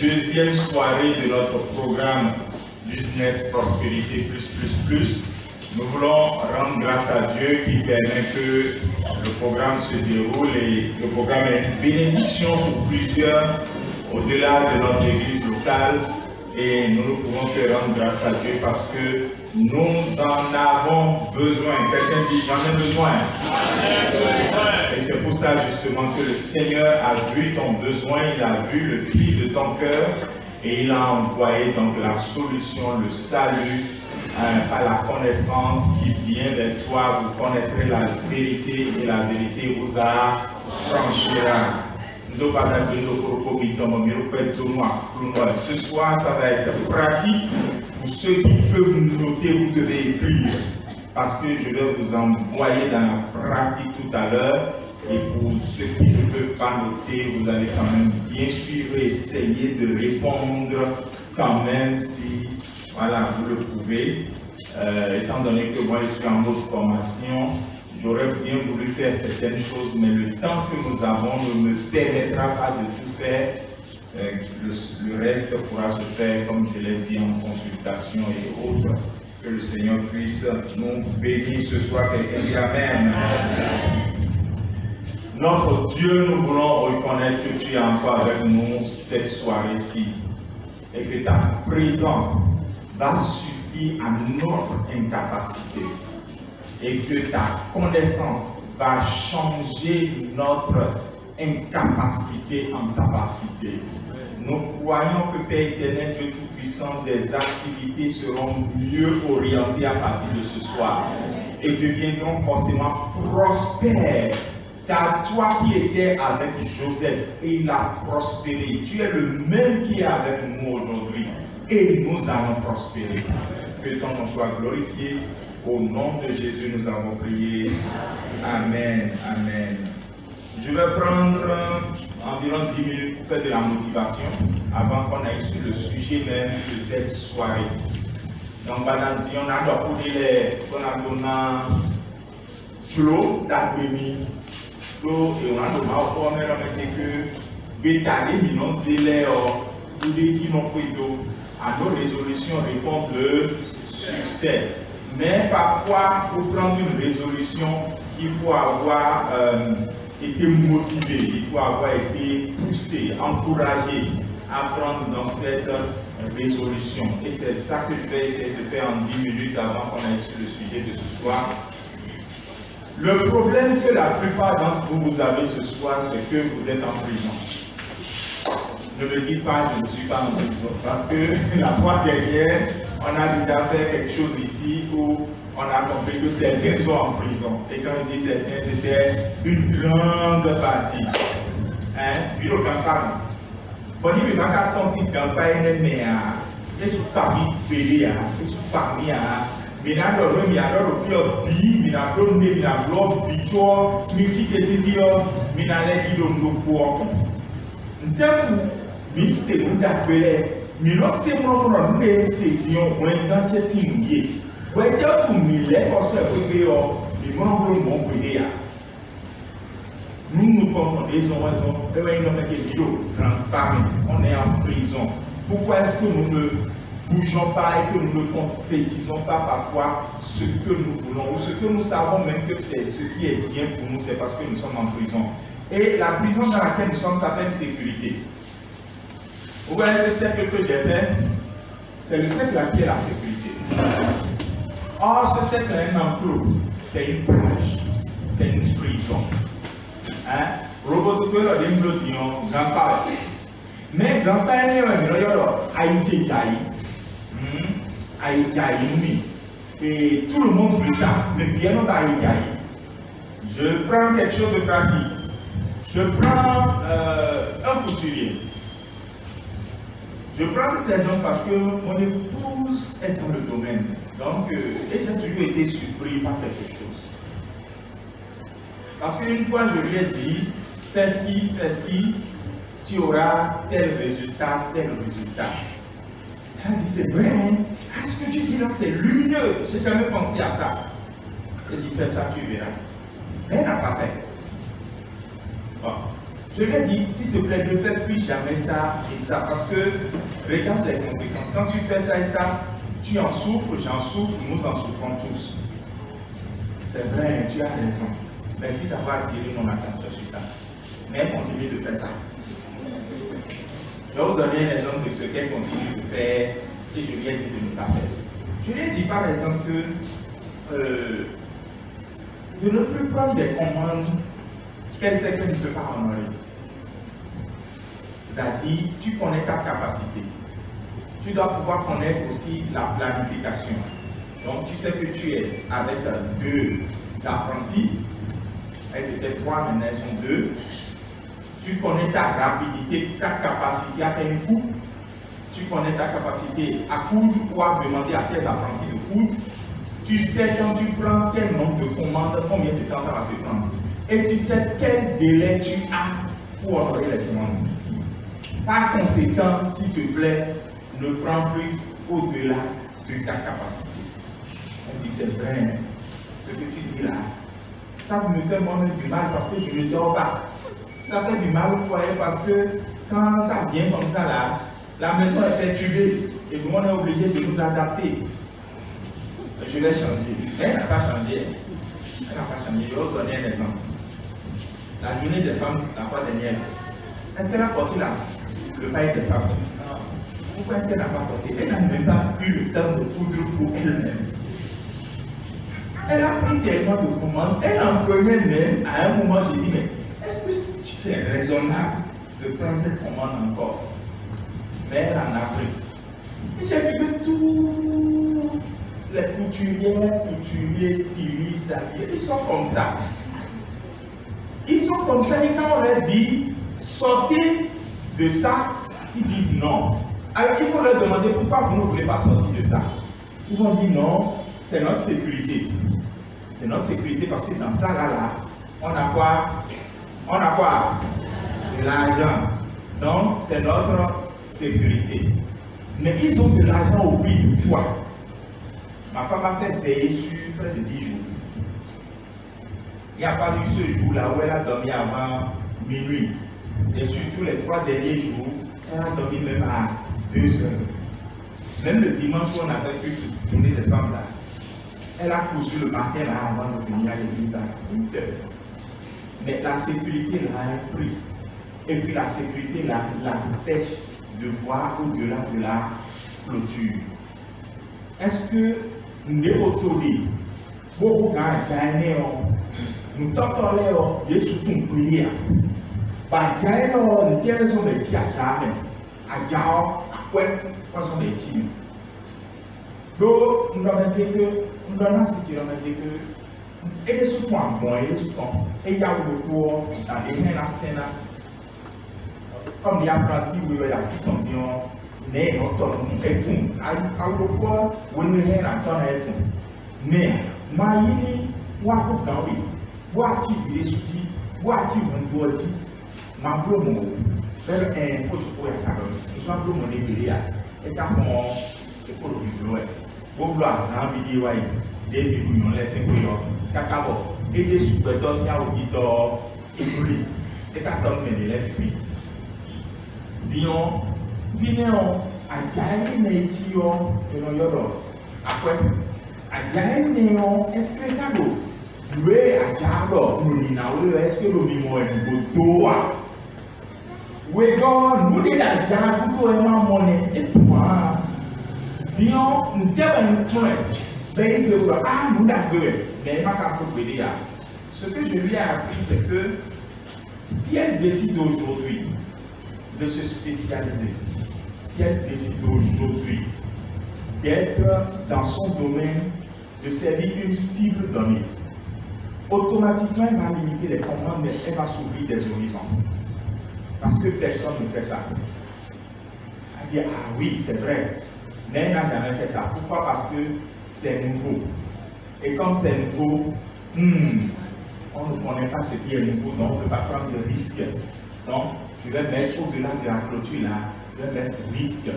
Deuxième soirée de notre programme Business Prospérité Plus. Nous voulons rendre grâce à Dieu qui permet que le programme se déroule et le programme est une bénédiction pour plusieurs au-delà de notre église locale et nous ne pouvons que rendre grâce à Dieu parce que nous en avons besoin. Quelqu'un dit j'en ai besoin. Et c'est pour ça justement que le Seigneur a vu ton besoin, il a vu le cri de ton cœur et il a envoyé donc la solution, le salut par la connaissance qui vient vers toi. Vous connaîtrez la vérité et la vérité vous affranchira. Ce soir, ça va être pratique. Pour ceux qui peuvent noter, vous devez écrire. Parce que je vais vous envoyer dans la pratique tout à l'heure. Et pour ceux qui ne peuvent pas noter, vous allez quand même bien suivre et essayer de répondre quand même si voilà, vous le pouvez. Étant donné que moi je suis en mode formation, j'aurais bien voulu faire certaines choses, mais le temps que nous avons ne me permettra pas de tout faire. Le reste pourra se faire, comme je l'ai dit, en consultation et autres. Que le Seigneur puisse nous bénir ce soir. Quelqu'un dit Amen. Notre Dieu, nous voulons reconnaître que tu es encore avec nous cette soirée-ci et que ta présence va suffire à notre incapacité et que ta connaissance va changer notre incapacité en capacité. Nous croyons que Père éternel, Dieu Tout-Puissant, des activités seront mieux orientées à partir de ce soir et deviendront forcément prospères. Car toi qui étais avec Joseph et il a prospéré, tu es le même qui est avec nous aujourd'hui et nous allons prospérer. Que ton nom soit glorifié. Au nom de Jésus, nous avons prié. Amen. Amen. Je vais prendre environ 10 minutes pour faire de la motivation avant qu'on aille sur le sujet même de cette soirée. Donc, on a pour les Chlo d'Agbemi. Et on a demandé que Bétali, nous zélé, nous disons à nos résolutions répondre le succès. Mais parfois, pour prendre une résolution, il faut avoir été motivé, il faut avoir été poussé, encouragé à prendre donc cette résolution. Et c'est ça que je vais essayer de faire en 10 minutes avant qu'on aille sur le sujet de ce soir. Le problème que la plupart d'entre vous avez ce soir, c'est que vous êtes en prison. Ne me dites pas, je ne suis pas en prison, parce que la fois dernière, on a déjà fait quelque chose ici où on a compris que certains sont en prison. Et quand je dis certains, c'était une grande partie. Hein? Puis le campagne. Bon, il n'y a pas de campagne, mais c'est sous parmi les c'est sous parmi minado le fio bi minado ne minado bito miti kesivio minale kido ndokuo nteku mi segunda pele mi no se mo ne se dion wenga chesingie wejo tu mi le oso pe o mi mo pele ya nous confondons on est en prison. Pourquoi est-ce que nous ne bougeons pas et que nous ne compétisons pas parfois ce que nous voulons ou ce que nous savons même que c'est ce qui est bien pour nous, c'est parce que nous sommes en prison. Et la prison dans laquelle nous sommes s'appelle sécurité. Vous voyez ce cercle que j'ai fait, c'est le cercle qui est la sécurité. Or, ce cercle est un enclos, c'est une cage, c'est une prison. Hein? Roboto le dimblo dion, grand-père. Mais grand-père n'est pas Aïdjaï, et tout le monde fait ça, mais bien non Aïdjaï. Je prends quelque chose de pratique. Je prends un couturier. Je prends cet exemple parce que mon épouse est dans le domaine. Donc, et j'ai toujours été surpris par quelque chose. Parce qu'une fois, je lui ai dit, fais ci, tu auras tel résultat, tel résultat. Elle a dit, c'est vrai, hein? Ce que tu dis là, c'est lumineux. Je n'ai jamais pensé à ça. Elle dit, fais ça, tu verras. Mais elle n'a pas fait. Bon. Je lui ai dit, s'il te plaît, ne fais plus jamais ça et ça. Parce que, regarde les conséquences. Quand tu fais ça et ça, tu en souffres, j'en souffre, nous en souffrons tous. C'est vrai, tu as raison. Merci d'avoir attiré mon attention sur ça. Mais elle continue de faire ça. Je vais vous donner un exemple de ce qu'elle continue de faire et je lui ai dit de ne pas faire. Je lui ai dit par exemple que de ne plus prendre des commandes qu'elle sait qu'elle ne peut pas honorer. C'est-à-dire, tu connais ta capacité. Tu dois pouvoir connaître aussi la planification. Donc, tu sais que tu es avec 2 apprentis. Elles étaient 3, maintenant elles sont 2. Tu connais ta rapidité, ta capacité à faire une coupe. Tu connais ta capacité à coudre ou à demander à tes apprentis de coudre. Tu sais quand tu prends quel nombre de commandes, combien de temps ça va te prendre. Et tu sais quel délai tu as pour honorer les commandes. Par conséquent, s'il te plaît, ne prends plus au-delà de ta capacité. On dit c'est vrai, ce que tu dis là, ça me fait moi-même du mal parce que je ne dors pas. Ça fait du mal au foyer parce que quand ça vient comme ça là, la maison est perturbée et nous on est obligé de nous adapter. Je l'ai changé, mais elle n'a pas changé. Elle n'a pas changé. Je vais vous donner un exemple. La journée des femmes, la fois dernière, est-ce qu'elle a porté le paille des femmes? Pourquoi est-ce qu'elle n'a pas porté? Elle n'a même pas eu le temps de coudre pour elle-même. Elle a pris tellement de commandes, elle en prenait même. À un moment, j'ai dit, mais est-ce que c'est raisonnable de prendre cette commande encore? Mais elle en a pris. Et j'ai vu que tous les couturiers, stylistes, ils sont comme ça. Ils sont comme ça et quand on leur dit sortez de ça, ils disent non. Alors il faut leur demander pourquoi vous ne voulez pas sortir de ça. Ils vont dire non, c'est notre sécurité. C'est notre sécurité parce que dans ça là, on a quoi? On a quoi? De l'argent. Donc c'est notre sécurité. Mais ils ont de l'argent au prix de quoi? Ma femme a fait payer sur près de 10 jours. Il n'y a pas eu ce jour-là où elle a dormi avant minuit. Et surtout les 3 derniers jours, elle a dormi même à 2 heures. Même le dimanche où on a fait une journée des femmes là, elle a cousu le matin là avant de venir à l'église à 8 heures. Mais la sécurité là a un prix. Et puis la sécurité là l'empêche de voir au-delà de la clôture. Est-ce que nous devons beaucoup nous t'entendons, Jésus tout prier. Bah, j'ai une telle raison de dire à jamais. À Jao, à quoi, façon de dire. Donc, nous avons dit que, nous avons dit que, et les sous en bon, et les sous en, et il y a beaucoup dans les gens la scène, comme les apprentis, vous voyez la situation, mais notre et tout, à beaucoup, vous ne venez à ton et tout. Mais, maïni, wakou gawi, wati vile suti, wati wondoti, mablo mo, vers un faut pour ya karo, nous sommes blo mo ne bilia, et ta fond, et pour le blo, blo azan vidéo aïe, des bibouillons laissés pour yo, kakabo, et des sous-bétos ya auditeur, et brûlé, et kakon mène les puis. Dion, vinéon, à jaï neitio, et non yodo, après, à jaï néon, espectado. Lui a dialo, nous n'avons est-ce que nous vivons un botoa. Oui, nous dit la dialo, nous avons monnaie et toi. Disons, nous devons un point. Ben, nous avons mais pas qu'à dire. Ce que je lui ai appris, c'est que si elle décide aujourd'hui de se spécialiser, si elle décide aujourd'hui d'être dans son domaine, de servir une cible donnée, automatiquement elle va limiter les commandes, mais elle va s'ouvrir des horizons. Parce que personne ne fait ça. Elle dit, ah oui, c'est vrai, mais elle n'a jamais fait ça. Pourquoi? Parce que c'est nouveau. Et comme c'est nouveau, on ne connaît pas ce qui est nouveau, donc on ne peut pas prendre de risques. Donc, je vais mettre au-delà de la clôture là, je vais mettre risque.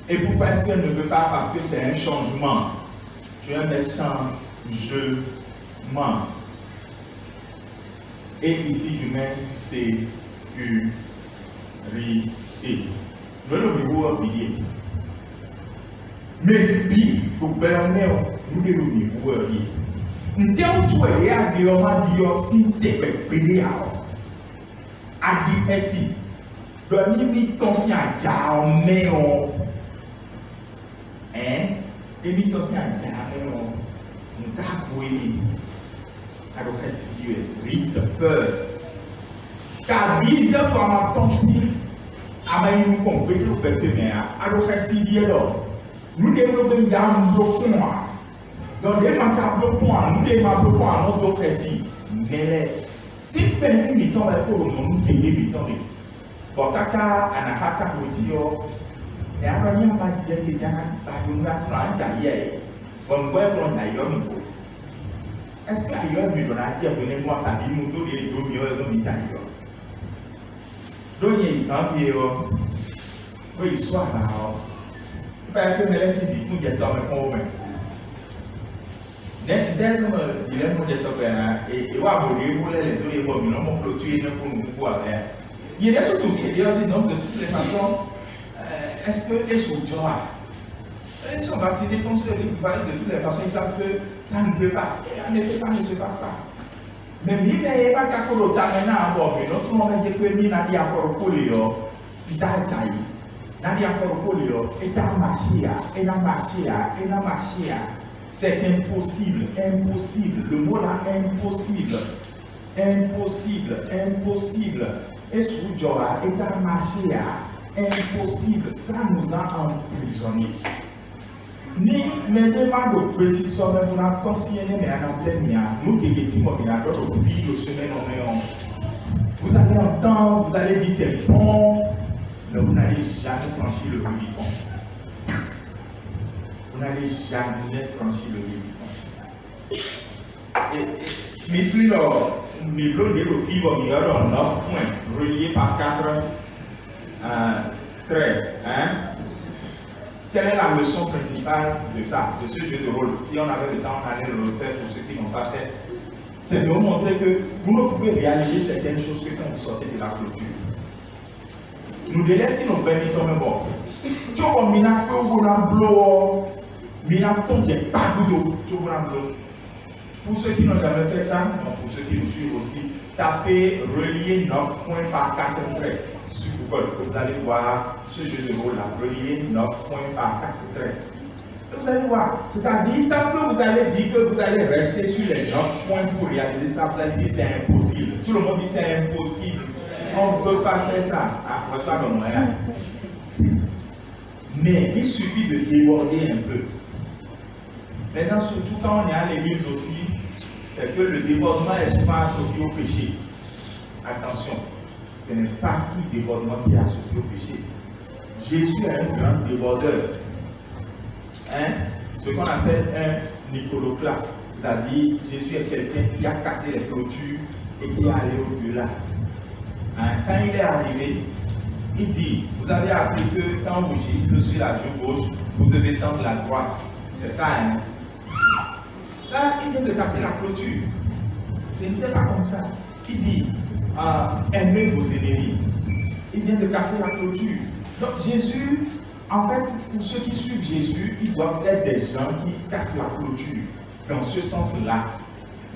Et pourquoi est-ce qu'elle ne veut pas? Parce que c'est un changement. Je vais mettre changement. Et ici, je mets sécurité. Le numéro oublié. Mais puis, le gouvernement, nous devons nous oublier. Nous devons tout aller à l'environnement si nous devons payer à l'IPSI. Le limite conscient à jamais. Limite conscient à jamais. Nous avons alors qu'est-ce risque, peur. Car il y a toi ma style, à nous compris au bête alors qu'est-ce qu'il y a là? Nous développons un bloc point. Dans des blocs point, nous développons un autre précis. Mais si nous perdons du temps pour nous payer du temps. Bon, caca, on a pas de dire, mais alors il n'y a pas de dire que il y a pas de dire. Bon, quoi pour nous dire? Est-ce que ailleurs nous donne à dire donnez-moi ta vie, nous donnons les 2 millions de ailleurs. Donc il y a un vieux, oui, soit là. Parce que me laisse dire tout il y a dans le fond même. Dès que il est mon détopéra et va abonner pour les 2 millions mon clôture pour nous pouvoir faire. Il y a des surtout il y a aussi donc de toutes les façons est-ce que les sous-gens ils sont vaccinés contre le riz de toutes les façons, ils savent que ça ne peut pas. Et en effet, ça ne se passe pas. Mais il n'y a pas qu'à faire maintenant encore. Tout le monde dit que nous avons fait un polio, il a jailli. Nous avons fait un polio, et il a marché, et il a marché, et il a marché. C'est impossible, impossible. Le mot là, impossible. Impossible, impossible. Et sous Joa, et il a marché, impossible. Ça nous a emprisonnés. Ni me demande de précision, mais nous avons consigné, mais en plein nous déguetons l'ordinateur au fil de semaine en vous allez entendre, vous allez dire c'est bon, mais vous n'allez jamais franchir le Rubicon. Vous n'allez jamais franchir le Rubicon. Mes flux, mes blocs de fibre, il y a 9 points reliés par 4 traits. Quelle est la leçon principale de ça, de ce jeu de rôle? Si on avait le temps, on allait le refaire pour ceux qui n'ont pas fait. C'est de vous montrer que vous ne pouvez réaliser certaines choses que quand vous sortez de la clôture. Nous délaissons nos bénis comme bon. Tu vois, mina peu ou na blo, mina ton j'ai pas d'eau, tu vois blo. Pour ceux qui n'ont jamais fait ça, pour ceux qui nous suivent aussi, tapez relier 9 points par 4 traits. Sur Google, vous allez voir ce jeu de rôle là, relié 9 points par 4 traits. Et vous allez voir, c'est-à-dire, tant que vous allez dire que vous allez rester sur les 9 points pour réaliser ça, vous allez dire c'est impossible. Tout le monde dit c'est impossible. On ne peut pas faire ça. Ah, reçois le moyen. Mais il suffit de déborder un peu. Maintenant, surtout quand on est à l'église aussi, c'est que le débordement est souvent associé au péché. Attention. Ce n'est pas tout débordement qui est associé au péché. Jésus est un grand débordeur. Ce qu'on appelle un iconoclaste. C'est-à-dire, Jésus est quelqu'un qui a cassé les clôtures et qui est allé au-delà. Quand il est arrivé, il dit, vous avez appris que quand vous giflez sur la joue gauche, vous devez tendre la droite. C'est ça, Là, il vient de casser la clôture. Ce n'était pas comme ça. Il dit, aimez vos ennemis. Il vient de casser la clôture. Donc Jésus En fait, pour ceux qui suivent Jésus, ils doivent être des gens qui cassent la clôture, dans ce sens-là.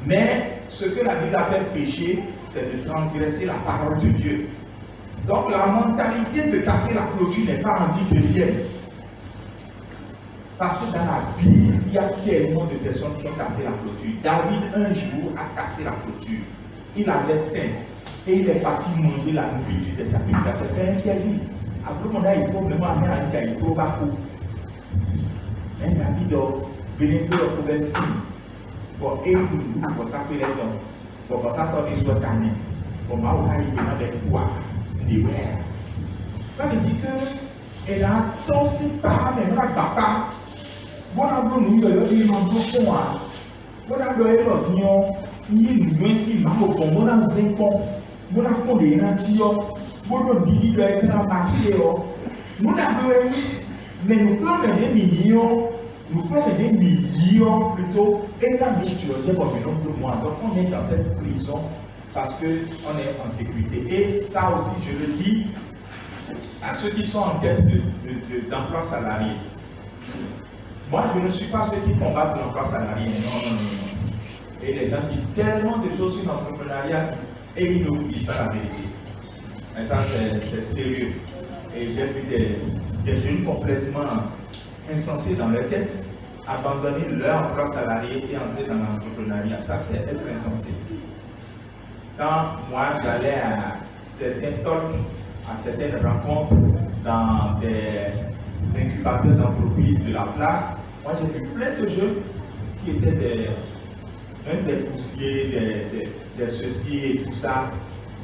Mais ce que la Bible appelle péché, c'est de transgresser la parole de Dieu. Donc la mentalité de casser la clôture n'est pas anti-chrétienne. Parce que dans la Bible, il y a tellement de personnes qui ont cassé la clôture. David, un jour, a cassé la clôture. Il avait faim et il est parti manger la nourriture de sa sacrificateurs. C'est interdit. Après, on a eu probablement un il trop bas. Mais David, venez de le trouver signe. Bon, et il faut s'appeler les dons. Bon, il faut s'attendre qu'ils soient tannés. Bon, ma ou il demande des quoi? Des verres. Ça veut dire qu'elle a tossé par même la papa. Bon, on a nous il y a un peu quoi. Bon, on a l'autre, il y a si mal au pont, on a un pont. Bon, on a pont des natio. Bon, on a dit qu'il y a un marché. Nous avons mais nous prenons des millions. Nous prenons des millions plutôt. Et là, tu vas dire, bon, mais non, pour moi. Donc, on est dans cette prison parce qu'on est en sécurité. Et ça aussi, je le dis à ceux qui sont en tête d'emploi salarié. Moi, je ne suis pas ceux qui combattent l'emploi salarié. Non, non, non, non. Et les gens disent tellement de choses sur l'entrepreneuriat et ils ne vous disent pas la vérité. Et ça, c'est sérieux. Et j'ai vu des jeunes complètement insensés dans leur tête abandonner leur emploi salarié et entrer dans l'entrepreneuriat. Ça, c'est être insensé. Quand moi, j'allais à certains talks, à certaines rencontres dans des incubateurs d'entreprises de la place, moi, j'ai vu plein de jeunes qui étaient même des poussiers, des ceci et tout ça,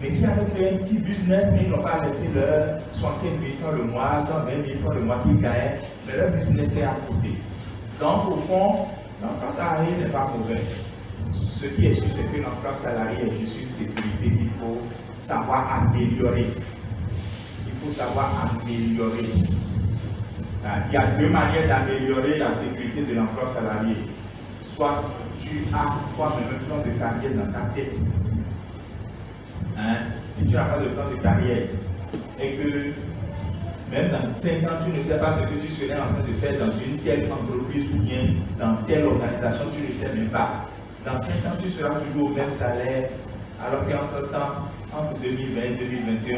mais qui avaient créé un petit business, mais ils n'ont pas laissé leur 75 000 francs le mois, 120 000 francs le mois qu'ils gagnaient, mais leur business est à côté. Donc, au fond, l'emploi salarié n'est pas mauvais. Ce qui est sûr, c'est que l'emploi salarié est juste une sécurité qu'il faut savoir améliorer. Il faut savoir améliorer. Il y a deux manières d'améliorer la sécurité de l'emploi salarié. Soit tu as toi-même un plan de carrière dans ta tête. Si tu n'as pas de plan de carrière et que même dans 5 ans, tu ne sais pas ce que tu serais en train de faire dans une telle entreprise ou bien dans telle organisation, tu ne sais même pas. Dans 5 ans, tu seras toujours au même salaire, alors qu'entre-temps, entre 2020 et 2021,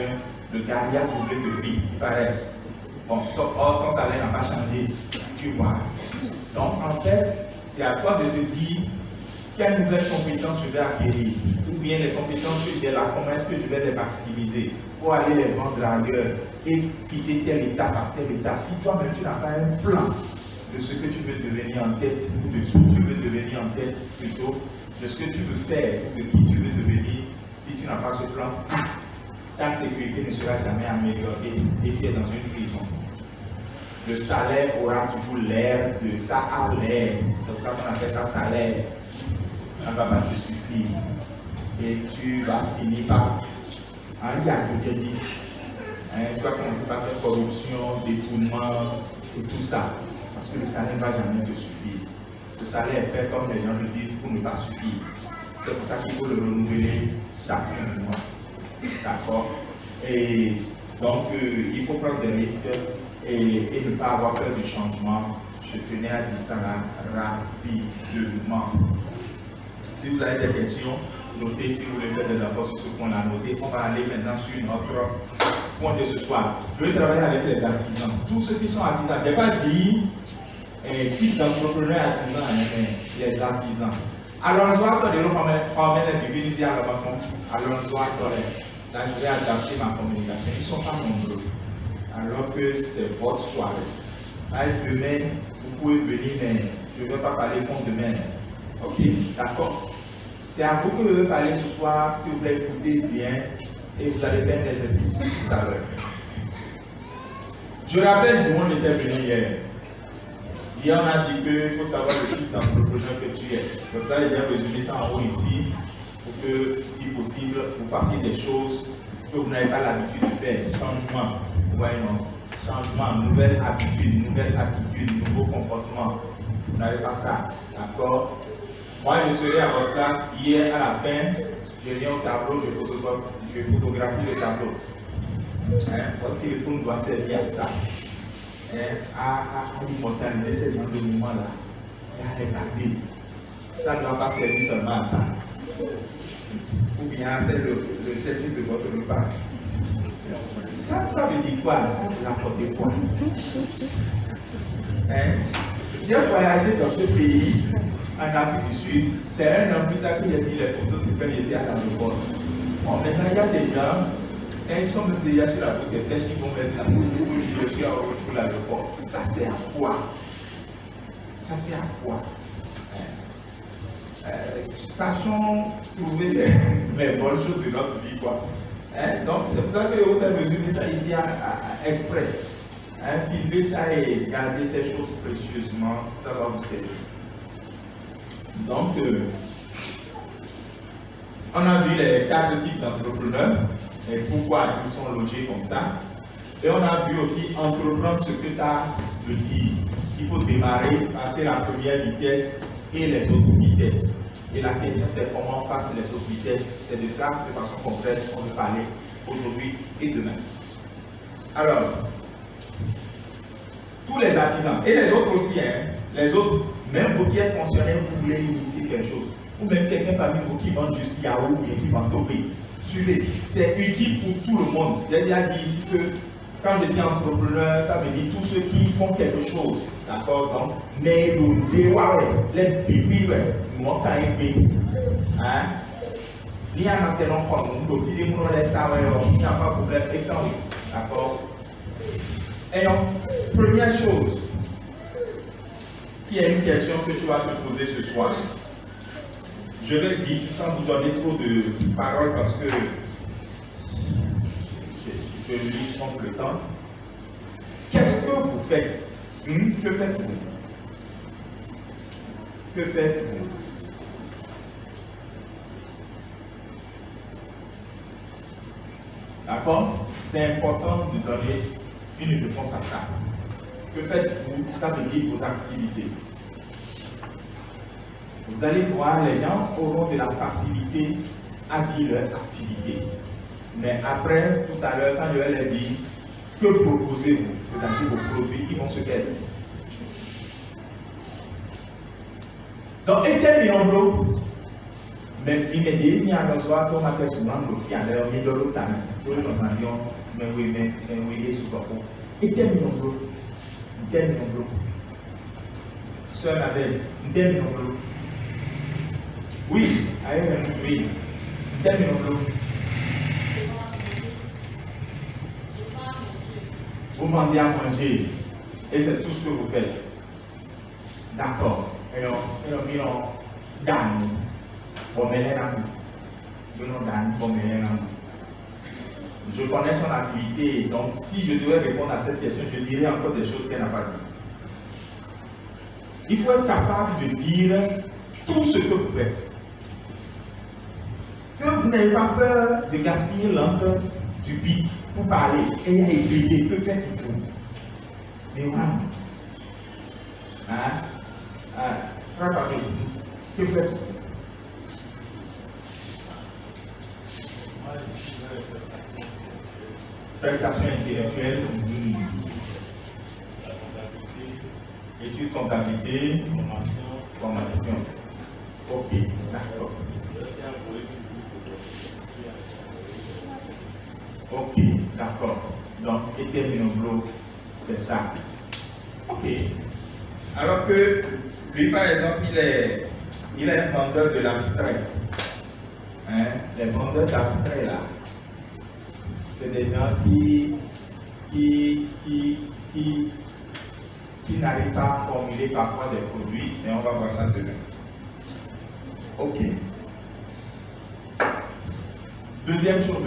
le carrière a doublé de prix, il paraît. Bon, ton salaire n'a pas changé, tu vois. Donc, en fait, c'est à toi de te dire quelles nouvelles compétences je vais acquérir, ou bien les compétences que j'ai là, comment est-ce que je vais les maximiser pour aller les vendre ailleurs et quitter telle étape par telle étape. Si toi-même tu n'as pas un plan de ce que tu veux devenir en tête, ou de qui tu veux devenir en tête plutôt, de ce que tu veux faire, ou de qui tu veux devenir, si tu n'as pas ce plan, ta sécurité ne sera jamais améliorée et tu es dans une prison. Le salaire aura toujours l'air de ça a l'air. C'est pour ça qu'on appelle ça salaire. Ça ne va pas te suffire. Et tu vas finir par un gars que tu as dit. Tu vas commencer par faire corruption, détournement et tout ça. Parce que le salaire ne va jamais te suffire. Le salaire est fait comme les gens le disent pour ne pas suffire. C'est pour ça qu'il faut le renouveler chaque mois. D'accord? Et donc, il faut prendre des risques et ne pas avoir peur du changement. Je tenais à dire ça là rapidement. Si vous avez des questions, notez. Si vous voulez faire des apports sur ce point-là, notez. On va aller maintenant sur notre point de ce soir. Je vais travailler avec les artisans. Tous ceux qui sont artisans, je n'ai pas dit type d'entrepreneur artisan, mais les artisans. Alors, nous allons faire des bibliques ici à la banque. Alors, nous allons là, je vais adapter ma communication. Ils ne sont pas nombreux. Alors que c'est votre soirée. Demain, vous pouvez venir, mais je ne vais pas parler fond demain. Ok, d'accord. C'est à vous que je vais parler ce soir. S'il vous plaît, écoutez bien et vous allez faire un exercice tout à l'heure. Je rappelle du monde était venu hier. Hier, on a dit qu'il faut savoir le type d'entrepreneur que tu es. C'est pour ça que j'ai résumé ça en haut ici, pour que, si possible, vous fassiez des choses que vous n'avez pas l'habitude de faire. Changement, vous voyez, non? Changement, nouvelle habitude, nouvelle attitude, nouveau comportement. Vous n'avez pas ça, d'accord? Moi, je serai à votre classe hier à la fin. Je viens au tableau, je photographie le tableau. Votre téléphone doit servir à ça. à immortaliser ces gens de moments-là et à les garder. Ça ne doit pas servir seulement à ça. Ou bien à faire le service de votre repas. Ça veut dire quoi? Ça veut apporter quoi? J'ai voyagé dans ce pays, en Afrique du Sud. C'est un an plus tard que j'ai mis les photos de quand j'étais à l'aéroport. Bon, maintenant, il y a des gens, quand ils sont déjà sur la route des pêches, ils vont mettre la photo où je suis pour l'aéroport. Ça sert à quoi? Ça sert à quoi? Sachons trouver les bonnes choses de notre vie, quoi. Donc, c'est pour ça que vous avez résumé ça ici à exprès. Filmer ça et garder ces choses précieusement, ça va vous servir. Donc, on a vu les 4 types d'entrepreneurs et pourquoi ils sont logés comme ça. Et on a vu aussi entreprendre ce que ça veut dire. Il faut démarrer, passer la première vitesse et les autres vitesses. Et la question c'est comment on passe les autres vitesses. C'est de ça, de façon concrète, qu'on veut parler aujourd'hui et demain. Alors, tous les artisans, et les autres aussi, les autres, même vous qui êtes fonctionnaires, vous voulez initier quelque chose, ou même quelqu'un parmi vous qui vend juste Yahoo ou bien qui vend Topé, suivez, c'est utile pour tout le monde. J'ai déjà dit ici que quand je dis entrepreneur, ça veut dire tous ceux qui font quelque chose, d'accord? Donc, mais les bébés, nous avons quand même des il y a un tel enfant, il n'y a pas de problème, et quand oui, d'accord? Et donc, première chose, qui est une question que tu vas te poser ce soir. Je vais vite, sans vous donner trop de paroles, parce que je lis contre le temps. Qu'est-ce que vous faites? Que faites-vous? Que faites-vous? D'accord? C'est important de donner une réponse à ça. Que faites-vous? Ça veut dire vos activités. Vous allez voir, les gens auront de la facilité à dire leur activité. Mais après, tout à l'heure, quand je vais leur dire, que proposez-vous? C'est-à-dire vos produits qui vont se faire. Donc, éternellement, même il y a un soir, comme on a fait souvent, le fier, alors, il y a l'autre année, nous nous entendions, mais oui, sous ton coup. Éternellement, Sœur Nadège, éternellement. Oui, oui, éternellement. Vous vendez à manger, et c'est tout ce que vous faites. D'accord. Alors, Dan, je connais son activité, donc si je devais répondre à cette question, je dirais encore des choses qu'elle n'a pas dites. Il faut être capable de dire tout ce que vous faites. Que vous n'avez pas peur de gaspiller l'encre du pic pour parler et à éveiller. Que faites-vous? Mais voilà. Frère Fabrice, que faites-vous? Prestations intellectuelles, études comptabilité, formation. Ok, d'accord. Ok, d'accord. Donc, éternellement, c'est ça. Ok. Alors que lui, par exemple, il est un vendeur de l'abstrait. Les vendeurs d'abstrait, là, c'est des gens qui n'arrivent pas à formuler parfois des produits, mais on va voir ça demain. Ok. Deuxième chose,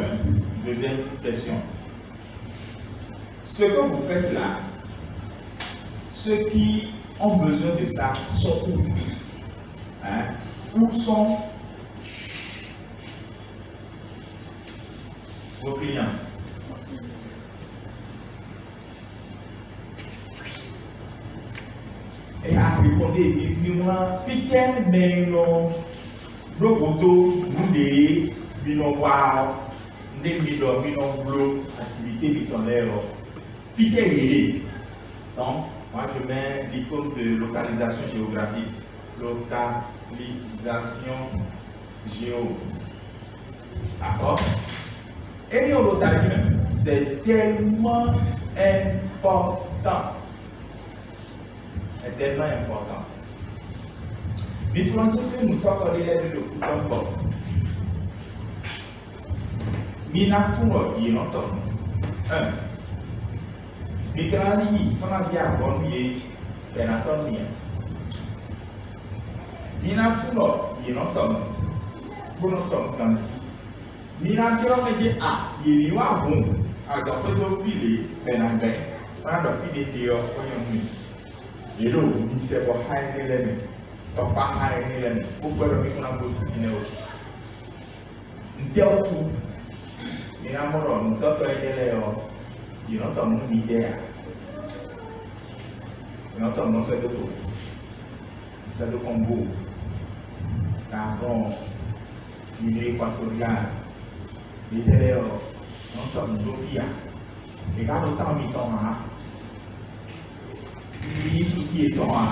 deuxième question. Ce que vous faites là, ceux qui ont besoin de ça sont où? Où sont vos clients? Et à répondre, dis-moi, fidèle, mais non, le poteau, nous des binômes, des binômes, activité, binômes, fidèle. Donc, moi je mets diplôme de localisation géographique. Localisation géo. D'accord? Et c'est tellement important. C'est tellement important. Mais pour dire que nous avons relèvé le coup d'un bord. Minatouro, il y a longtemps. Mikrani, on a dit avant, il y a longtemps. Minatouro, il y a longtemps. Pour longtemps. Minatouro, il y a il y a bon. Alors, on peut filer, on a filé dehors, on a mis. Il s'est pas haïné. Papa haïné les mêmes. Pourquoi le mec on a bossé finé aussi? N'tel tout. Il a mort, nous t'as pris les gens. Il a entendu une idée. Il a entendu c'est de tout. C'est de Congo. Gabon. Guinée équatoriale. Il était là. Il a entendu Sofia. Et quand on t'a mis ton là. Il soucie ton là.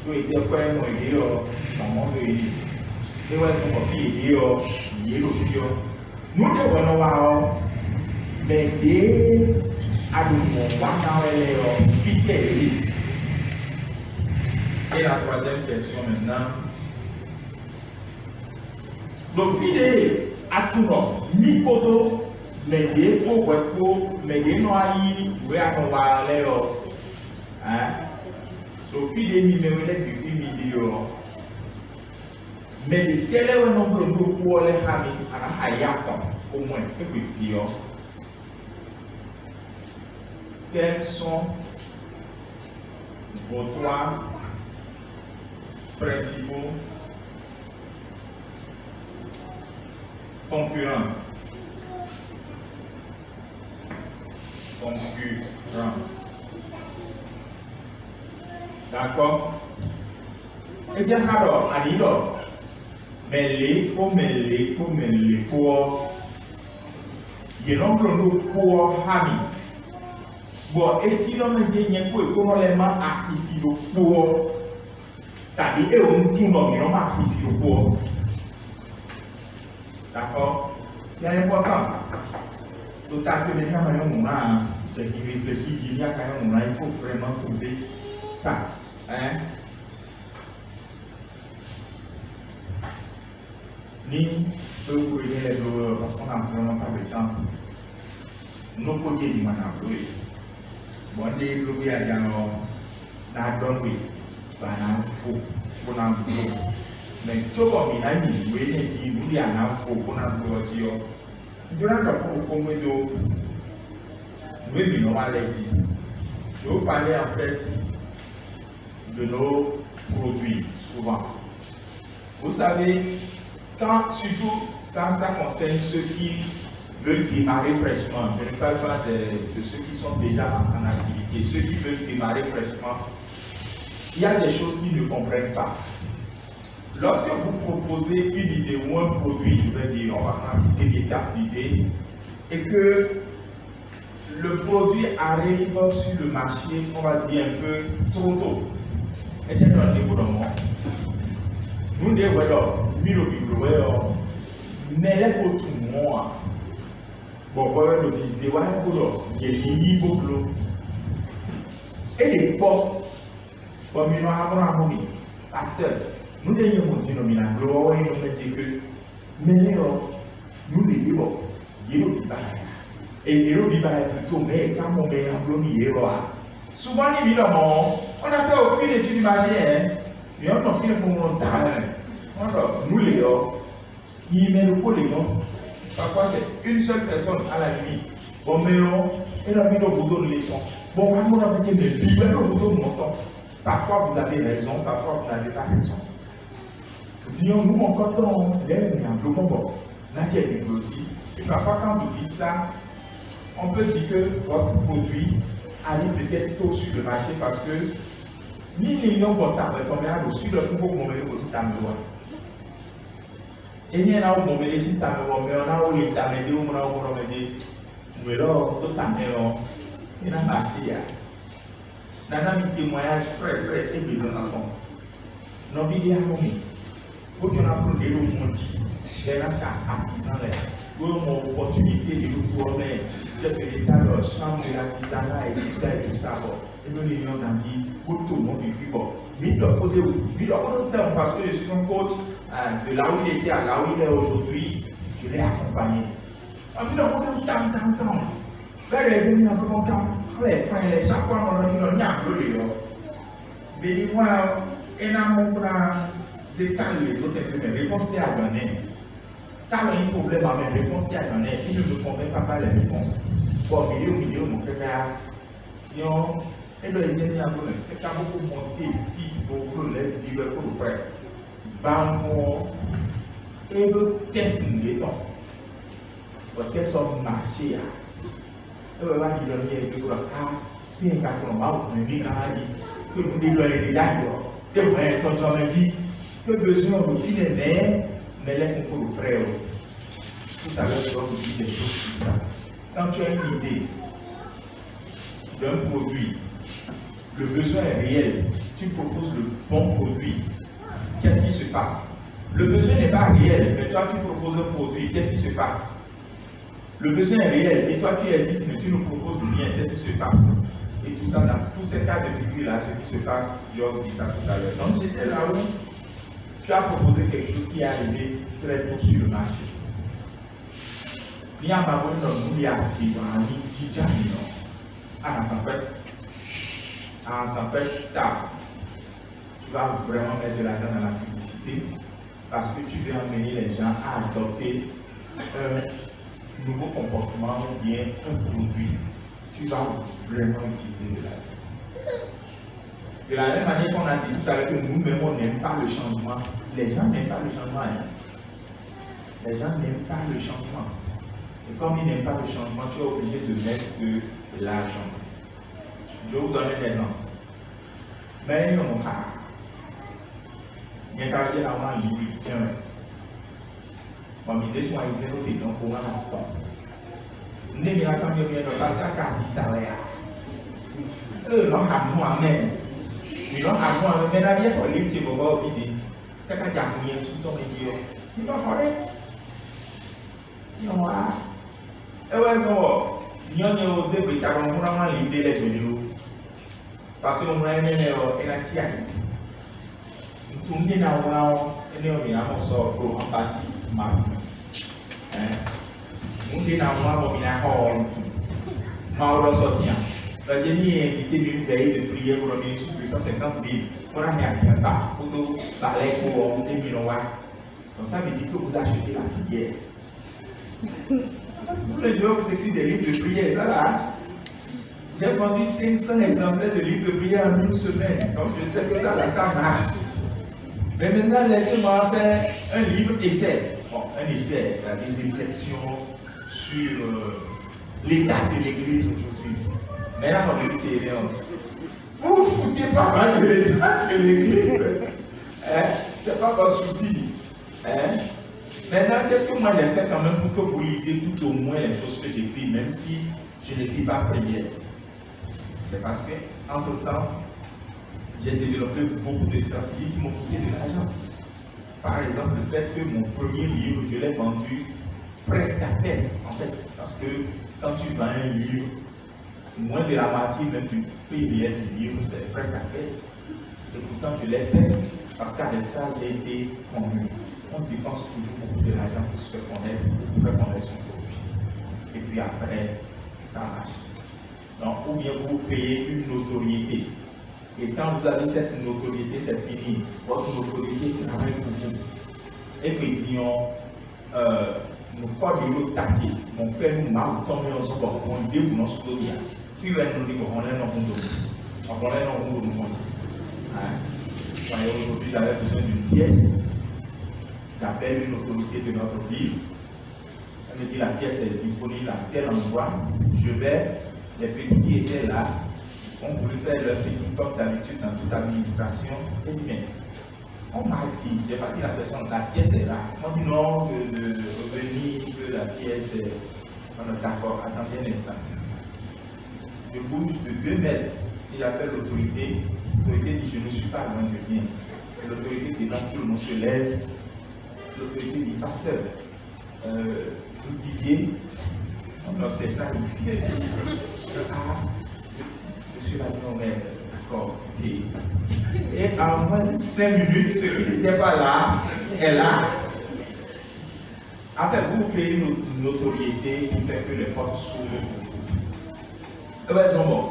Il était prêt à nous aider dans le monde. Et ouais, son profil est il est aussi. Nous devons voir, mais dès à nous, fidèles. Et la troisième question maintenant. Donc, fidèles à tout le monde, ni poto, mais des pots, mais des noyés, oui, à nous voir les donc, fidèles numéro depuis vidéo. Mais les télé nombre de pour les familles à la hayaton, au moins, et puis dire quels sont vos trois principaux concurrents. D'accord? Et bien alors, alors, mais les pour il y a nombre de pour Hami. Bon, est-il un indien pour comment les mains affichent le pour? C'est-à-dire, on tourne dans les mains affichent le pour. D'accord? C'est important. Tout à fait, les gens qui réfléchissent, il faut vraiment trouver ça. Hein? Ni peut vous aider les joueurs parce qu'on n'a vraiment pas de temps. Nous pouvons dire que bon, les bloqués à Diano, n'a donné, bah, n'a faux, pour n'a bloqué. Mais tout comme il a dit, oui, il y a un faux pour n'a bloqué. Je n'ai pas pour comme nous, oui, nous allons dire. Je vais parler en fait de nos produits souvent. Vous savez, quand surtout ça concerne ceux qui veulent démarrer fraîchement, je ne parle pas de ceux qui sont déjà en activité, ceux qui veulent démarrer fraîchement, il y a des choses qu'ils ne comprennent pas. Lorsque vous proposez une idée ou un produit, je vais dire, on va prendre des étapes d'idée, et que le produit arrive sur le marché, on va dire un peu trop tôt. Et bien dans le développement, nous devons mais les pour tout le monde, bon, voilà aussi, c'est vrai que il y a des niveaux et les portes, comme nous avons dit, pasteur, nous devons dire nous avons dit que mais nous les devons, il y a et il y a plutôt, mais quand on met un souvent, évidemment, on n'a fait aucune étude imaginaire, mais on a fait pour mon talent. Nous les hommes, ils mettent le polygon. Parfois, c'est une seule personne à la limite. Bon, mais on a mis le bouton de l'écran. Bon, on a mis le bouton de mon temps. Parfois, vous avez raison, parfois, vous n'avez pas raison. Disons-nous encore temps, il y a un bloc bon. Là, il y a des produits. Et parfois, quand vous dites ça, on peut dire que votre produit arrive peut-être tôt sur le marché parce que ni les gens vont tomber à sur le pouvoir qu'on met aussi dans le droit. Et il y a un moment où les États mais on a où les États mais on a où on a dit mais là tout à l'heure il a marché Nana mi témoignage frère et besoin d'entendre. Non vidéo comme pour qu'on apprenne le monde, les artisans là, pour une opportunité de nous tourner, c'est que l'État leur chambre de l'artisanat et tout ça, et nous les gens ont dit pour tout le monde et puis bon, mais de l'autre côté, parce que je suis un coach de là où il était à là où il est aujourd'hui, je l'ai accompagné. En plus, on peut tant. Vers les venus, on peut les freins, les chaque fois, on a un peu de l'eau. Mais moi, et là, mon plan, c'est calme, mes réponses à donner. Quand il y a un problème à mes réponses à donner, il ne me convainc pas par les réponses. Bon, milieu, mon frère, sinon, et le dernier abonné, quand vous montez site pour les livres pour le prêt, banco, et le test les temps. Votre test sur le marché, et vous allez dire que vous avez bien 80 mais bien que vous déloyez d'ailleurs, que vous avez un dit que besoin de filer, mais les concours de prêt. Tout à l'heure, je vais vous dire des choses comme ça. Quand tu as une idée d'un produit, le besoin est réel, tu proposes le bon produit, qu'est-ce qui se passe? Le besoin n'est pas réel, mais toi tu proposes un produit, qu'est-ce qui se passe? Le besoin est réel, et toi tu existes, mais tu ne proposes rien, qu'est-ce qui se passe? Et tout ça, dans tous ces cas de figure-là, ce qui se passe, Jörg dit ça tout à l'heure. Donc j'étais là où tu as proposé quelque chose qui est arrivé très tôt sur le marché. Il y a un babou qui est assis dans un petit jardin. Ah, ça fait tard. Tu vas vraiment mettre de l'argent dans la publicité parce que tu veux amener les gens à adopter un nouveau comportement ou bien un produit. Tu vas vraiment utiliser de l'argent. De la même manière qu'on a dit tout à l'heure que nous-mêmes on n'aime pas le changement, les gens n'aiment pas le changement. Hein? Les gens n'aiment pas le changement. Et comme ils n'aiment pas le changement, tu es obligé de mettre de l'argent. Je vais vous donner un exemple. Mais il y a un cas. Il y a un cas qui est là, on a un livre, tiens. On va miser sur un zéro et donc on va la pompe. Nous avons mis la campagne de passer à quasi salaire. Eux, non, à moi-même. Ils n'ont à moi-même. Mais la vie est pour livre, tu vas voir vidéo. Quand tu as combien de tout ton métier, ils vont faire. Ils vont voir. Et ouais, ils ont osé, ils ont vraiment libéré les vidéos. Parce que nous avons aimé la tia. Nous avons mis dans le sort en partie. Nous avons mis dans le sort. La dernière invité d'une veille de prière pour le ministre de 150 000. On a mis à bien pas pour nous parler pour les millions. Donc ça veut dire que vous achetez la prière. Tous les jours, vous écrivez des livres de prière, ça là. J'ai vendu 500 exemplaires de livres de prière en une semaine. Donc je sais que ça là, ça marche. Mais maintenant, laissez-moi faire un livre essai. Bon, un essai, c'est-à-dire une réflexion sur l'état de l'Église aujourd'hui. Mais là, on est télé. Vous vous foutez pas mal de l'état de l'Église. C'est pas votre souci. Maintenant, qu'est-ce que moi j'ai fait quand même pour que vous lisiez tout au moins les choses que j'écris, même si je n'écris pas prière? C'est parce que, entre-temps, j'ai développé beaucoup de stratégies qui m'ont coûté de l'argent. Par exemple, le fait que mon premier livre, je l'ai vendu presque à perte, en fait. Parce que quand tu vends un livre, moins de la moitié même du prix du livre, c'est presque à perte. Et pourtant, je l'ai fait parce qu'avec ça, j'ai été connu. On dépense toujours beaucoup de l'argent pour se faire connaître, pour faire connaître son produit. Et puis après, ça marche. Donc, ou bien vous créez une notoriété. Et quand vous avez cette notoriété, c'est fini. Votre notoriété travaille pour vous. Et puis, disons, nous pas de l'autre tactique. Mon frère nous m'a tombé en son corps, on dit ou non, ce qu'il y a. Puis, on nous dit qu'on est dans le monde. On est dans le monde du monde. Aujourd'hui, j'avais besoin d'une pièce. J'appelle une autorité de notre ville. Elle me dit la pièce est disponible à tel endroit. Je vais, les petits qui étaient là, ont voulu faire leur petit comme d'habitude dans toute administration. Et dit, mais on m'a dit, je n'ai pas dit la personne, la pièce est là. On dit non, de revenir, que la pièce est. On est d'accord, attendez un instant. Je bouge de 2 mètres il appelle l'autorité. L'autorité dit je ne suis pas loin, je viens. L'autorité qui est dans tout le monde se lève. L'autorité dit pasteur, vous disiez, non c'est ça ici. Je suis là, non mais d'accord. Et en moins de 5 minutes, celui qui n'était pas là est là. En fait, vous créez une notoriété qui fait que les portes s'ouvrent pour vous. Elles sont bon.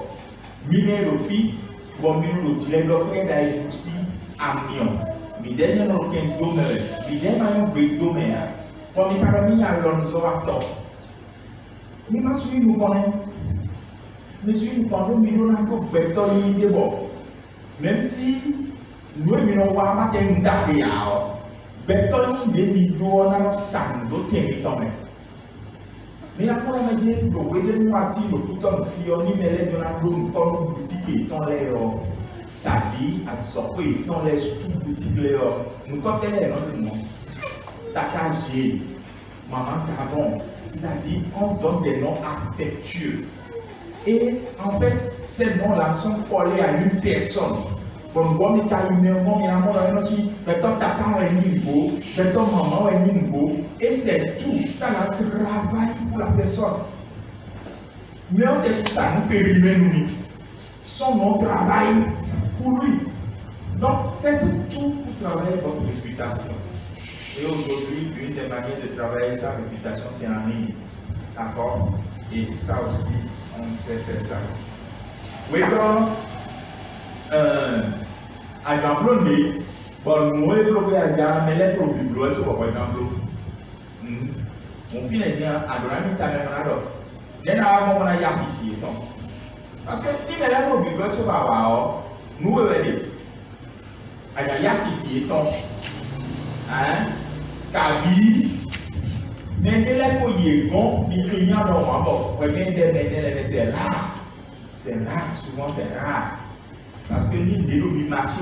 Mine le fi, bon mine le dilé, le près d'ailleurs aussi à Mion. Mi dernier no ken dome, mi dernier no break dome ya. Bon mi para mi ya l'onzo à top. Mi ma suivi nous connaît. Mais si nous pendons millions de béton de bon, même si nous avons pas matin d'aller à béton de millions de sang de territoire. Mais la première me dit le wedding party le tout en fion ni mêlé de la dôme comme boutique et ton l'air tabi à sortir ton l'air tout boutique l'air nous quand elle est dans ce monde tatagé maman tabon c'est-à-dire on donne des noms affectueux. Et en fait, ces noms-là sont collés à une personne. Bon, bon, mais t'as une maman, mais la maman, mais ton tata est niveau, mais ton maman est niveau, et c'est tout. Ça la travaille pour la personne. Mais on fait ça, nous périmons nous. Son nom travaille pour lui. Donc, faites tout pour travailler votre réputation. Et aujourd'hui, une des manières de travailler sa réputation, c'est en ligne. D'accord? Et ça aussi, on sait faire ça. Oui, donc, à Gamblonné, bon, nous avons à Gam, mais les produits bleus, tu vois, Gamblon. Mon fils est bien à Donani, ta mère, alors. N'est-ce pas, on a yap ici, donc. Parce que, si les produits bleus, tu vas voir, nous, on va dire, à yap ici, donc, hein, Kabi, mais dès la coyer, bon, les clients n'ont pas, c'est rare. C'est rare, souvent c'est rare. Parce que nous, nous marché,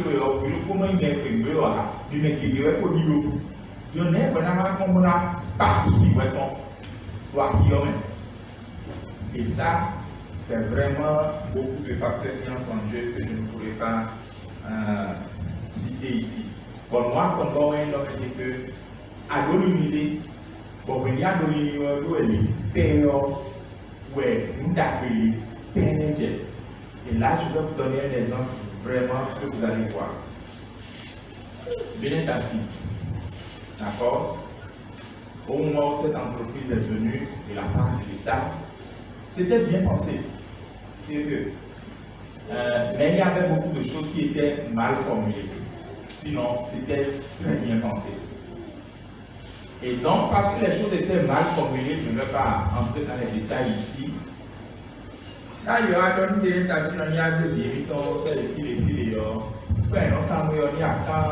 comment il est prévu, nous mettons des gens pour nous. Je n'ai pas ici, et ça, c'est vraiment beaucoup de facteurs qui entrent en jeu que je ne pourrais pas citer ici. Pour moi, comme on dit que, à l'unité, bon, il y a de l'unité, et là, je vais vous donner un exemple vraiment que vous allez voir. Bien assis. D'accord? Au moment où cette entreprise est venue de la part de l'État, c'était bien pensé. Sérieux. Mais il y avait beaucoup de choses qui étaient mal formulées. Sinon, c'était très bien pensé. Et donc, parce que les choses étaient mal formulées, je ne vais pas entrer dans les détails ici. Là, il y a donné des états-unis, il y a des militants, il y a des filets, quand on y a quand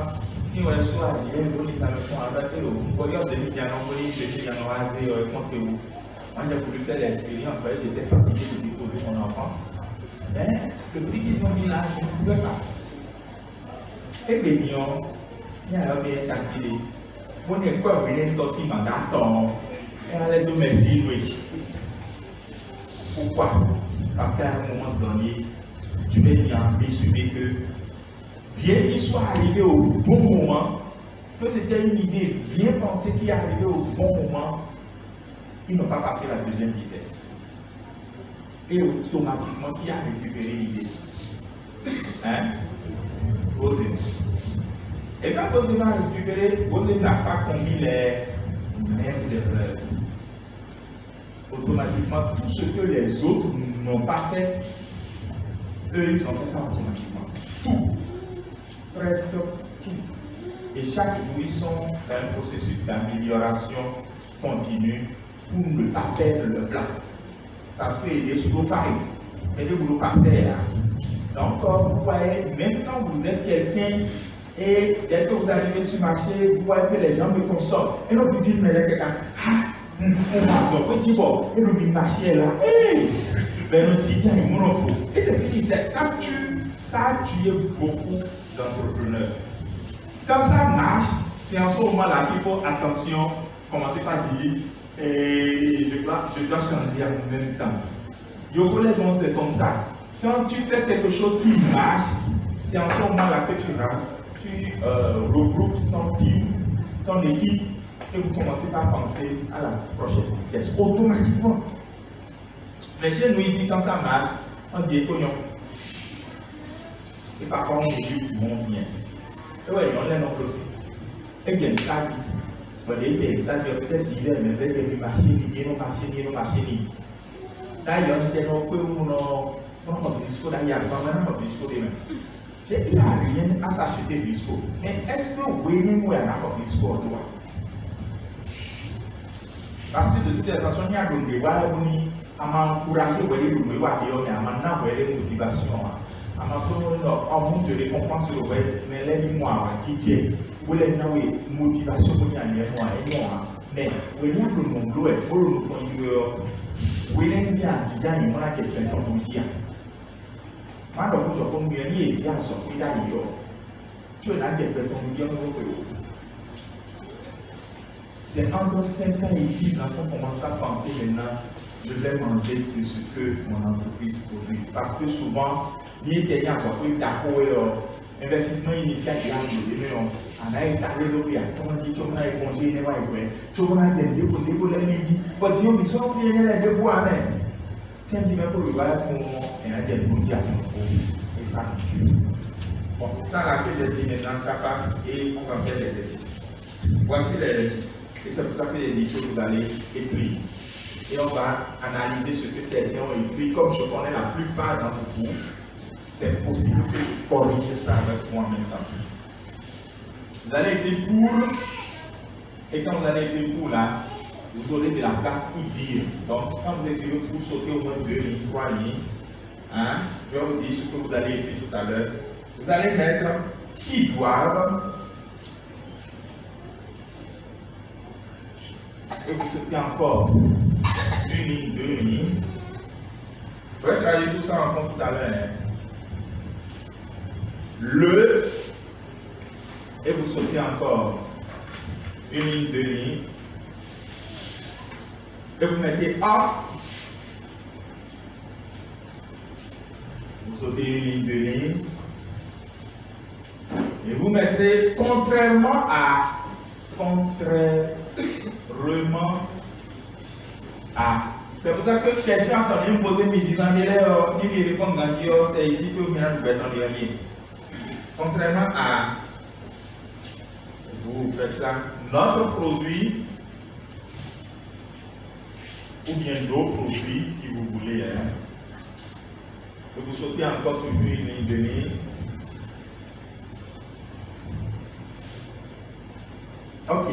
il y a soit Dieu, il y a le fond à la télé, il y a des médias, il y a contre vous. Moi, j'ai voulu faire l'expérience, j'étais fatigué de déposer mon enfant. Mais le prix qu'ils ont dit là, je ne pouvais pas. Et bien, il y a un bien cassé. On est quoi, venir aussi mandatant. Et on a dit merci, oui. Pourquoi? Parce qu'à un moment donné, tu peux dire en B que bien qu'il soit arrivé au bon moment, que c'était une idée bien pensée qui est arrivée au bon moment, ils n'ont pas passé la deuxième vitesse. Et automatiquement, qui a récupéré l'idée? Hein? Osez. Et quand Osez va récupérer, Osez n'a pas commis les mêmes erreurs. Automatiquement, tout ce que les autres n'ont pas fait, eux, ils ont fait ça automatiquement. Tout. Presque tout. Et chaque jour, ils sont dans un processus d'amélioration continue pour ne pas perdre leur place. Parce qu'il y a des sous-failles, mais des boulots par terre. Donc, vous voyez, même quand vous êtes quelqu'un et dès que vous arrivez sur le marché, vous voyez que les gens me consomment. Et donc, vous dites, mais là, quelqu'un, on va se petit bon, et le marché est là, ben le petit il m'en faut. Et c'est fini, ça a tué beaucoup d'entrepreneurs. Quand ça marche, c'est en ce moment-là qu'il faut, attention, commencer par dire, je dois changer en même temps. Yo collègue, c'est comme ça. Quand tu fais quelque chose qui marche, c'est en ce moment-là que tu regroupes ton team, ton équipe, et vous commencez par penser à la prochaine vitesse automatiquement. Mais chez nous, il dit quand ça marche, on dit cognon. Et parfois on dit tout le monde vient. Et ouais, on l'a non aussi. Et bien ça dit, ça dit peut-être d'hiver, mais peut-être du marché, non marché. D'ailleurs, on dit non, on disco d'ailleurs, on disco de même. Il n'y a rien à s'acheter disco. Mais est-ce que vous voyez où il y a un disco au doigt? Parce que de toute façon, il y a des débat à m'encourager, vous voyez, mais à maintenant, vous voyez les motivations. À ma première de récompense, vous voyez, mais les mois, DJ, vous voyez, motivation pour y aller, mais vous voyez, le monde, vous voyez, il y a un petit gars, il y a quelqu'un qui dit. C'est entre 5 ans et 10 ans qu'on commence à penser maintenant, je vais manger de ce que mon entreprise produit. Parce que souvent, l'investissement initial est on a étalé le prix, comment dire, on a écongé, on a et ça nous tue. Bon, ça là que j'ai dit maintenant, ça passe et on va faire l'exercice. Voici l'exercice. Et c'est pour ça que j'ai dit que vous allez écrire. Et on va analyser ce que certains ont écrit. Comme je connais la plupart d'entre vous, c'est possible que je corrige ça avec moi en même temps. Vous allez écrire pour, et quand vous allez écrire pour là, vous aurez de la place pour dire. Donc, quand vous écrivez pour sauter au moins 2 lignes, 3 lignes, hein, je vais vous dire ce que vous allez écrire tout à l'heure. Vous allez mettre qui doivent. Et vous sautez encore 1 ligne, 2 lignes. Je vais travailler tout ça en fond tout à l'heure. Hein. Le. Et vous sautez encore 1 ligne, 2 lignes. Et vous mettez off. Vous sautez 1 ligne, 2 lignes. Et vous mettrez contrairement à. C'est pour ça que question a me poser mes disant ni répondre c'est ici que vous mettez contrairement à. Vous faites ça. Notre produit, ou bien nos produits, si vous voulez. Hein. Et vous sautez encore toujours une ligne de ligne. Ok.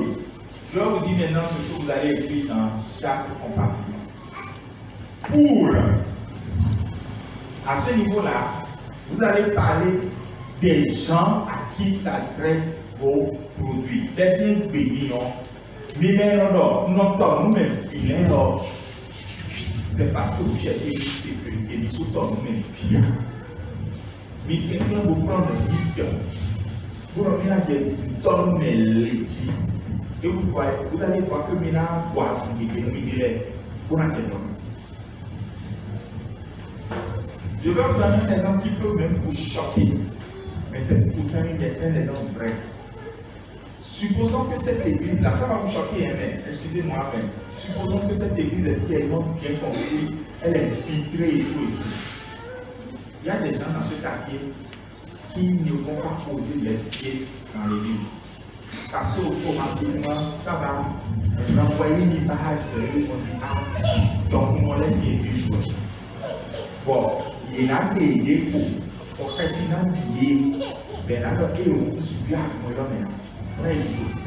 Je vais vous dire maintenant ce que vous allez écrire dans chaque compartiment. Pour, à ce niveau-là, vous allez parler des gens à qui s'adressent vos produits. Laissez un béguillon. C'est parce que vous cherchez une sécurité. Mais surtout, vous-même bien. Mais quelqu'un vous prend le risque. Vous avez une tonne de et vous allez voir que maintenant, poisson qui est pour un je vais vous donner un exemple qui peut même vous choquer, mais c'est pourtant un exemple vrai. Supposons que cette église-là, ça va vous choquer, hein, mais excusez-moi, mais supposons que cette église est tellement bien construite, elle est vitrée et tout. Il y a des gens dans ce quartier qui ne vont pas poser les pieds dans l'église. Parce qu'automatiquement, ça va renvoyer une image de l'église. Donc, on laisse l'église. Bon, il y a des dépôts. Pour faire sinon, il y a des dépôts.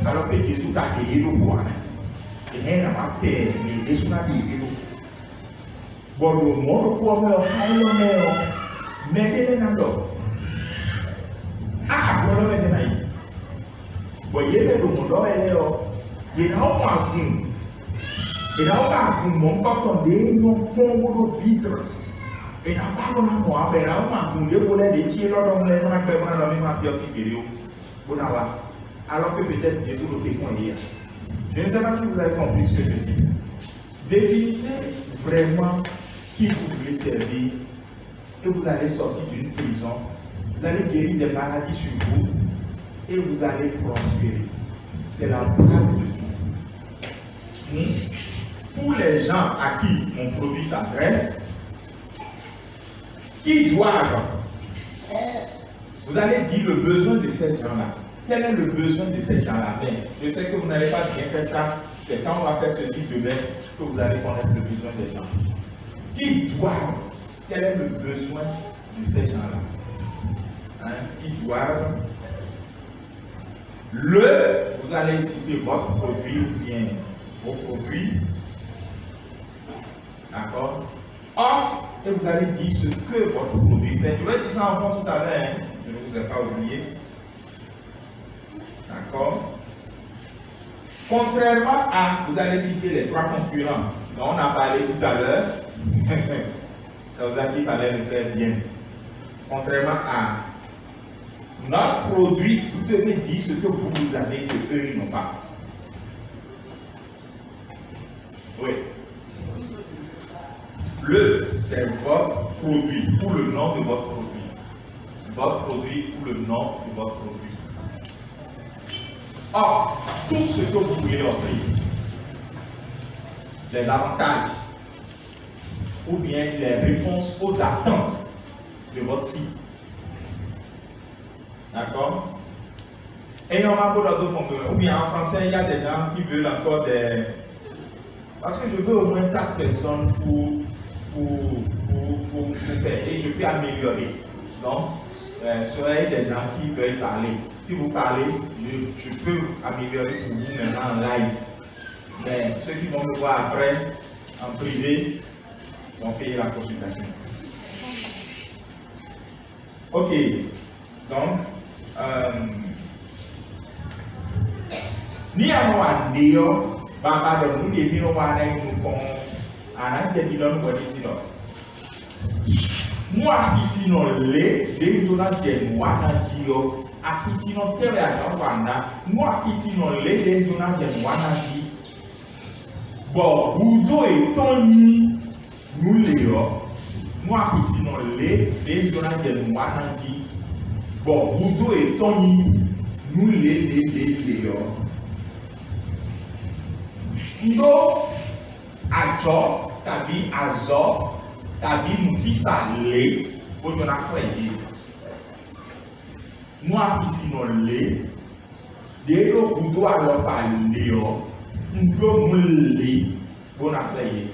Alors que Jésus a dit, il faut aller. Et il a fait des dessous à l'île. Bon, le monde pour me faire, mettez-les dans l'eau. Ah, bon, le mettez-les. Voyez le monde, il y a un peu et là, on a un vitre. Et là, on a alors que peut-être Jésus le témoigne. Je ne sais pas si vous avez compris ce que je dis. Définissez vraiment qui vous voulez servir et vous allez sortir d'une prison. Vous allez guérir des maladies sur vous et vous allez prospérer. C'est la base de tout. Pour les gens à qui mon produit s'adresse, qui doivent, vous allez dire le besoin de ces gens-là. Quel est le besoin de ces gens-là? Je sais que vous n'allez pas bien faire ça. C'est quand on va faire ceci demain que vous allez connaître le besoin des gens. Qui doivent? Quel est le besoin de ces gens-là? Qui doivent? Vous allez citer votre produit ou bien vos produits. D'accord? Offre, et vous allez dire ce que votre produit fait. Je vais dire ça en fond tout à l'heure. Je ne vous ai pas oublié. D'accord? Contrairement à, vous allez citer les 3 concurrents dont on a parlé tout à l'heure. Ça vous a dit qu'il fallait le faire bien. Contrairement à notre produit, vous devez dire ce que vous avez que eux ils n'ont pas. Oui. C'est votre produit ou le nom de votre produit. Votre produit ou le nom de votre produit. Offre tout ce que vous voulez offrir. Les avantages ou bien les réponses aux attentes de votre site. D'accord? Et on va d'autres fonctionnaires. Ou bien en français, il y a des gens qui veulent encore des... Parce que je veux au moins 4 personnes pour faire. Et je peux améliorer. Donc, soyez des gens qui veulent parler. Si vous parlez, je peux améliorer pour vous maintenant en live. Mais ceux qui vont me voir après, en privé, vont payer la consultation. Ok. Donc, ni à moi, Dio, Baba de nous, les nous, moi, ici, non, les gens qui moi, Dio, ici, non, terre à moi, ici, non, les gens qui moi, bon, Boudo et Tony, nous, les moi, ici, non, les gens qui moi, bon, Boudo et Tony, nous, les Nous, àjọ tàbí àzọ tàbí sísàlẹ̀ ojú náà fẹ́ yé. Mú àfisì náà lé, dèrò kùdó àlọ́pàá lé ọ, ńdó mú lé bó náà fẹ́ yé.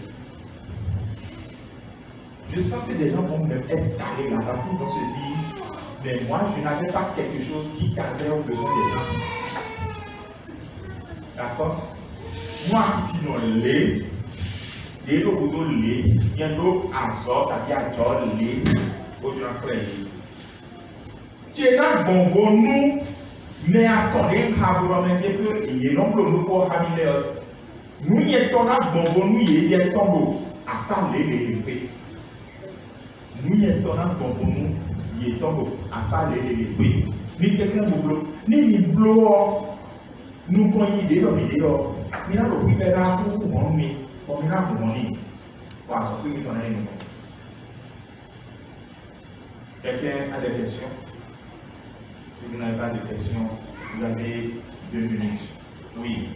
Je sens que des gens vont même être calés là parce qu'ils vont se dire, mais moi je n'avais pas quelque chose qui cadrait aux besoins des gens. D'accord? Moi ici non lé. Les gens qui ont les, il y a d'autres azor, c'est-à-dire les, au-delà de tu es dans bon venu, mais attendez, il y a non plus pour Hamilé. Nous y est dans bon venu, il y a tombeau, à part les épées. Nous y est dans bon venu, il y a tombeau, à part les épées. Ni quelqu'un vous bloque, ni bloque, nous connaissons des vidéos, mais là, le premier là, pour moi, on a pour mon lit. Voilà, ça peut m'étonner. Quelqu'un a des questions? Si vous n'avez pas de questions, vous avez 2 minutes. Oui.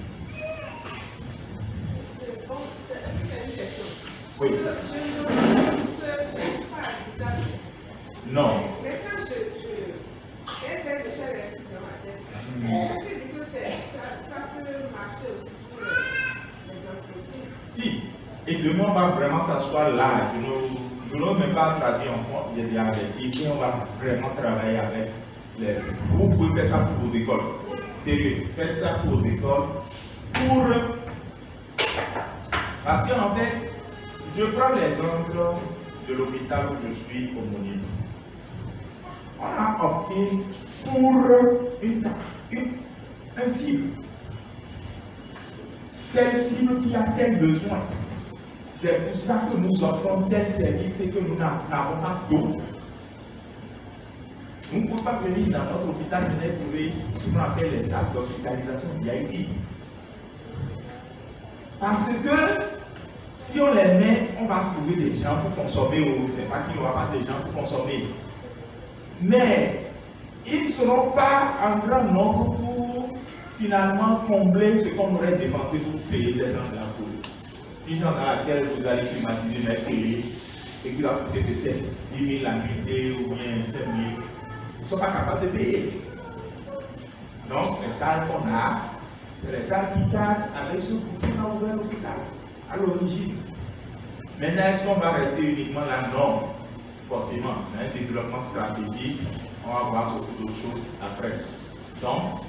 Oui. Non. Maintenant, j'essaie de faire les sites dans ma tête. Je dis que ça peut marcher aussi pour les entreprises. Si, et demain on va vraiment s'asseoir là, je n'ai même pas traduit en fond, j'ai déjà averti, et on va vraiment travailler avec les... Vous pouvez faire ça pour vos écoles, sérieux, faites ça pour vos écoles, parce qu'en fait, je prends l'exemple de l'hôpital où je suis aumônier. On a opté pour un cible. Telle cible qui a tel besoin. C'est pour ça que nous offrons tel service et que nous n'avons pas d'autres. Nous ne pouvons pas venir dans notre hôpital et trouver ce qu'on appelle les salles d'hospitalisation VIP. Parce que Si on les met, on va trouver des gens pour consommer, ou c'est pas qu'il n'y aura pas de gens pour consommer. Mais ils ne seront pas en grand nombre pour finalement combler ce qu'on aurait dépensé pour payer ces gens-là. Une chambre dans laquelle vous allez climatiser, mais payer, et qui va coûter peut-être 10 000 la nuitée ou bien 5 000, ils ne sont pas capables de payer. Donc, les salles qu'on a, c'est les salles qui tardent avec ce qu'on a ouvert l'hôpital à l'origine. Maintenant, est-ce qu'on va rester uniquement là? Non, forcément. Un développement stratégique, on va voir beaucoup d'autres choses après. Donc,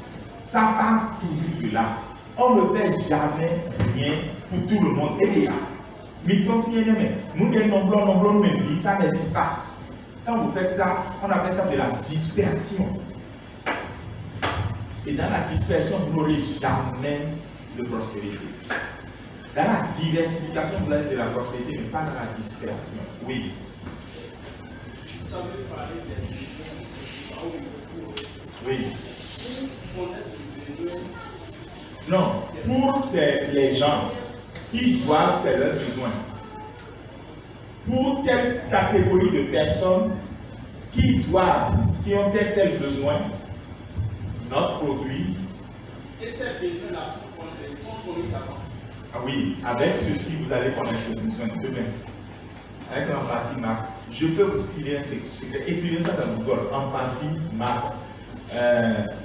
ça part toujours de là. On ne fait jamais rien pour tout le monde. Et bien, mais quand si nous nombreux, même, ça n'existe pas. Quand vous faites ça, on appelle ça de la dispersion. Et dans la dispersion, vous n'aurez jamais de prospérité. Dans la diversification, vous avez de la prospérité, mais pas dans la dispersion. Oui. Oui. Non, pour les gens qui voient c'est leurs besoins. Pour telle catégorie de personnes qui ont tel besoin, notre produit. Et ces besoins-là sont connus d'avance. Ah oui, avec ceci, vous allez connaître le besoin demain. Avec l'empathie marque, je peux vous filer un secret. Écrivez ça dans Google, empathie marque.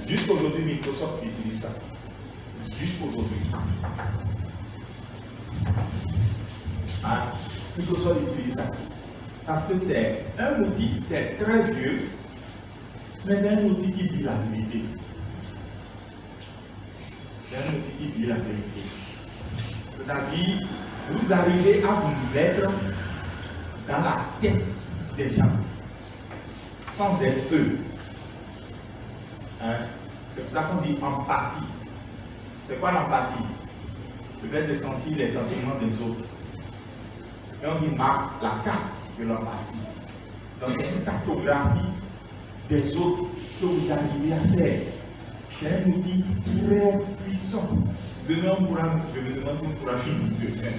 Jusqu'aujourd'hui, Microsoft utilise ça. Jusqu'aujourd'hui. Hein? Microsoft utilise ça. Parce que c'est un outil, c'est très vieux, mais c'est un outil qui dit la vérité. C'est un outil qui dit la vérité. C'est-à-dire, vous arrivez à vous mettre dans la tête des gens, sans être eux. Hein? C'est pour ça qu'on dit empathie. C'est quoi l'empathie? Le fait de sentir les sentiments des autres. Et on dit marque la carte de l'empathie. Donc c'est une cartographie des autres que vous arrivez à faire. C'est un outil très puissant. Demain, je me demande si on pourra finir demain.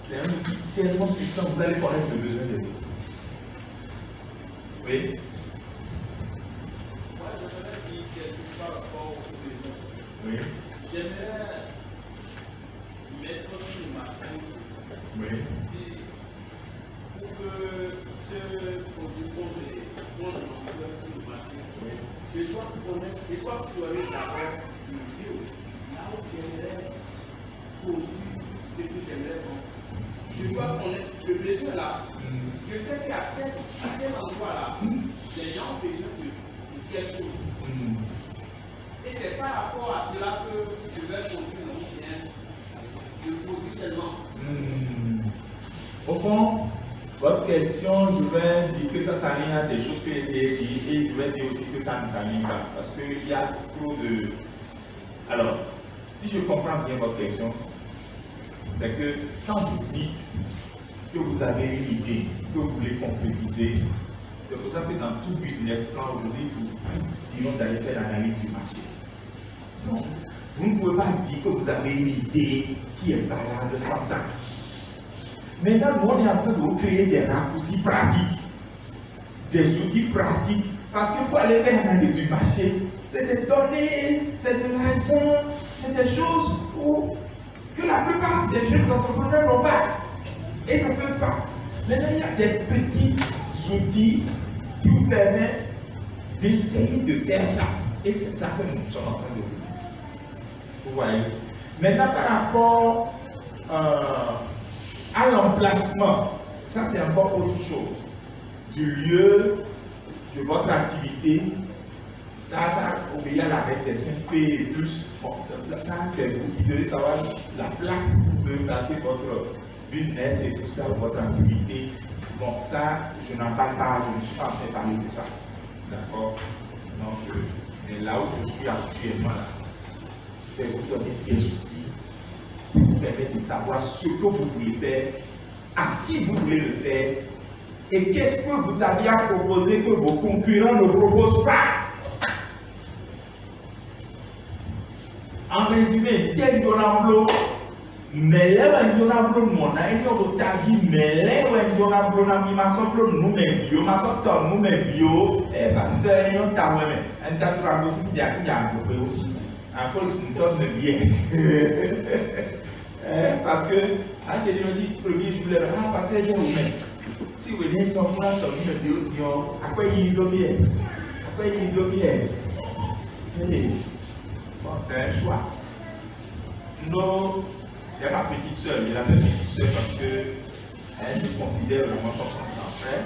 C'est un outil tellement puissant, vous allez connaître le besoin des autres. Oui? Moi, je voudrais dire quelque chose par rapport aux besoins. Oui. J'aimerais mettre sur ma tête. Oui. Pour que ce produit qu'on sur le marché, je dois connaître, je dois soigner d'abord le lieu, là où j'aimerais produire ce que j'aimerais vendre. Je dois connaître le besoin là. Je sais qu'à quel endroit là, les gens ont besoin de quelque chose. Et c'est par rapport à cela que je vais produire mon bien. Je produis seulement. Au fond, votre question, je vais dire que ça s'aligne à des choses que j'ai dites et je vais dire aussi que ça ne s'aligne pas parce qu'il y a trop de. Alors, si je comprends bien votre question, c'est que quand vous dites que vous avez une idée, que vous voulez concrétiser, c'est pour ça que dans tout business plan aujourd'hui, nous disons d'aller faire l'analyse du marché. Donc, vous ne pouvez pas dire que vous avez une idée qui est valable sans ça. Maintenant, nous, on est en train de vous créer des raccourcis pratiques, des outils pratiques, parce que pour aller faire l'analyse du marché, c'est des données, c'est de l'argent, c'est des choses que la plupart des jeunes entrepreneurs n'ont pas et ne peuvent pas. Maintenant, il y a des petits outils qui vous permettent d'essayer de faire ça. Et c'est ça que nous sommes en train de vous. Vous voyez. Maintenant, par rapport à l'emplacement, ça c'est encore autre chose. Du lieu de votre activité, ça obéit à la règle des 5P et plus. Bon, ça c'est vous qui devez savoir la place où vous devez placer votre business et tout ça, votre activité. Bon, ça, je n'en parle pas, je ne suis pas en train de parler de ça. D'accord? Donc, mais là où je suis actuellement, là, c'est vous donner des outils qui vous permettent de savoir ce que vous voulez faire, à qui vous voulez le faire, et qu'est-ce que vous avez à proposer que vos concurrents ne proposent pas. En résumé, tel Donamblo Mais là, on a un bleu, on a un vie, mais là, on a un bleu, on a un bleu, nous, mais bio, on a un nous, mais bio, et parce que on a un tas de choses qui a un peu, à cause d'une tonne de bien. Parce que, quand il dit premier jour, parce que j'ai ouvert. Si vous voulez comprendre ton numéro de bio, à quoi il doit bien? À quoi il doit bien? Bon, c'est un choix. Non. J'ai ma petite soeur, il a ma petite soeur parce qu'elle me considère vraiment comme son grand frère.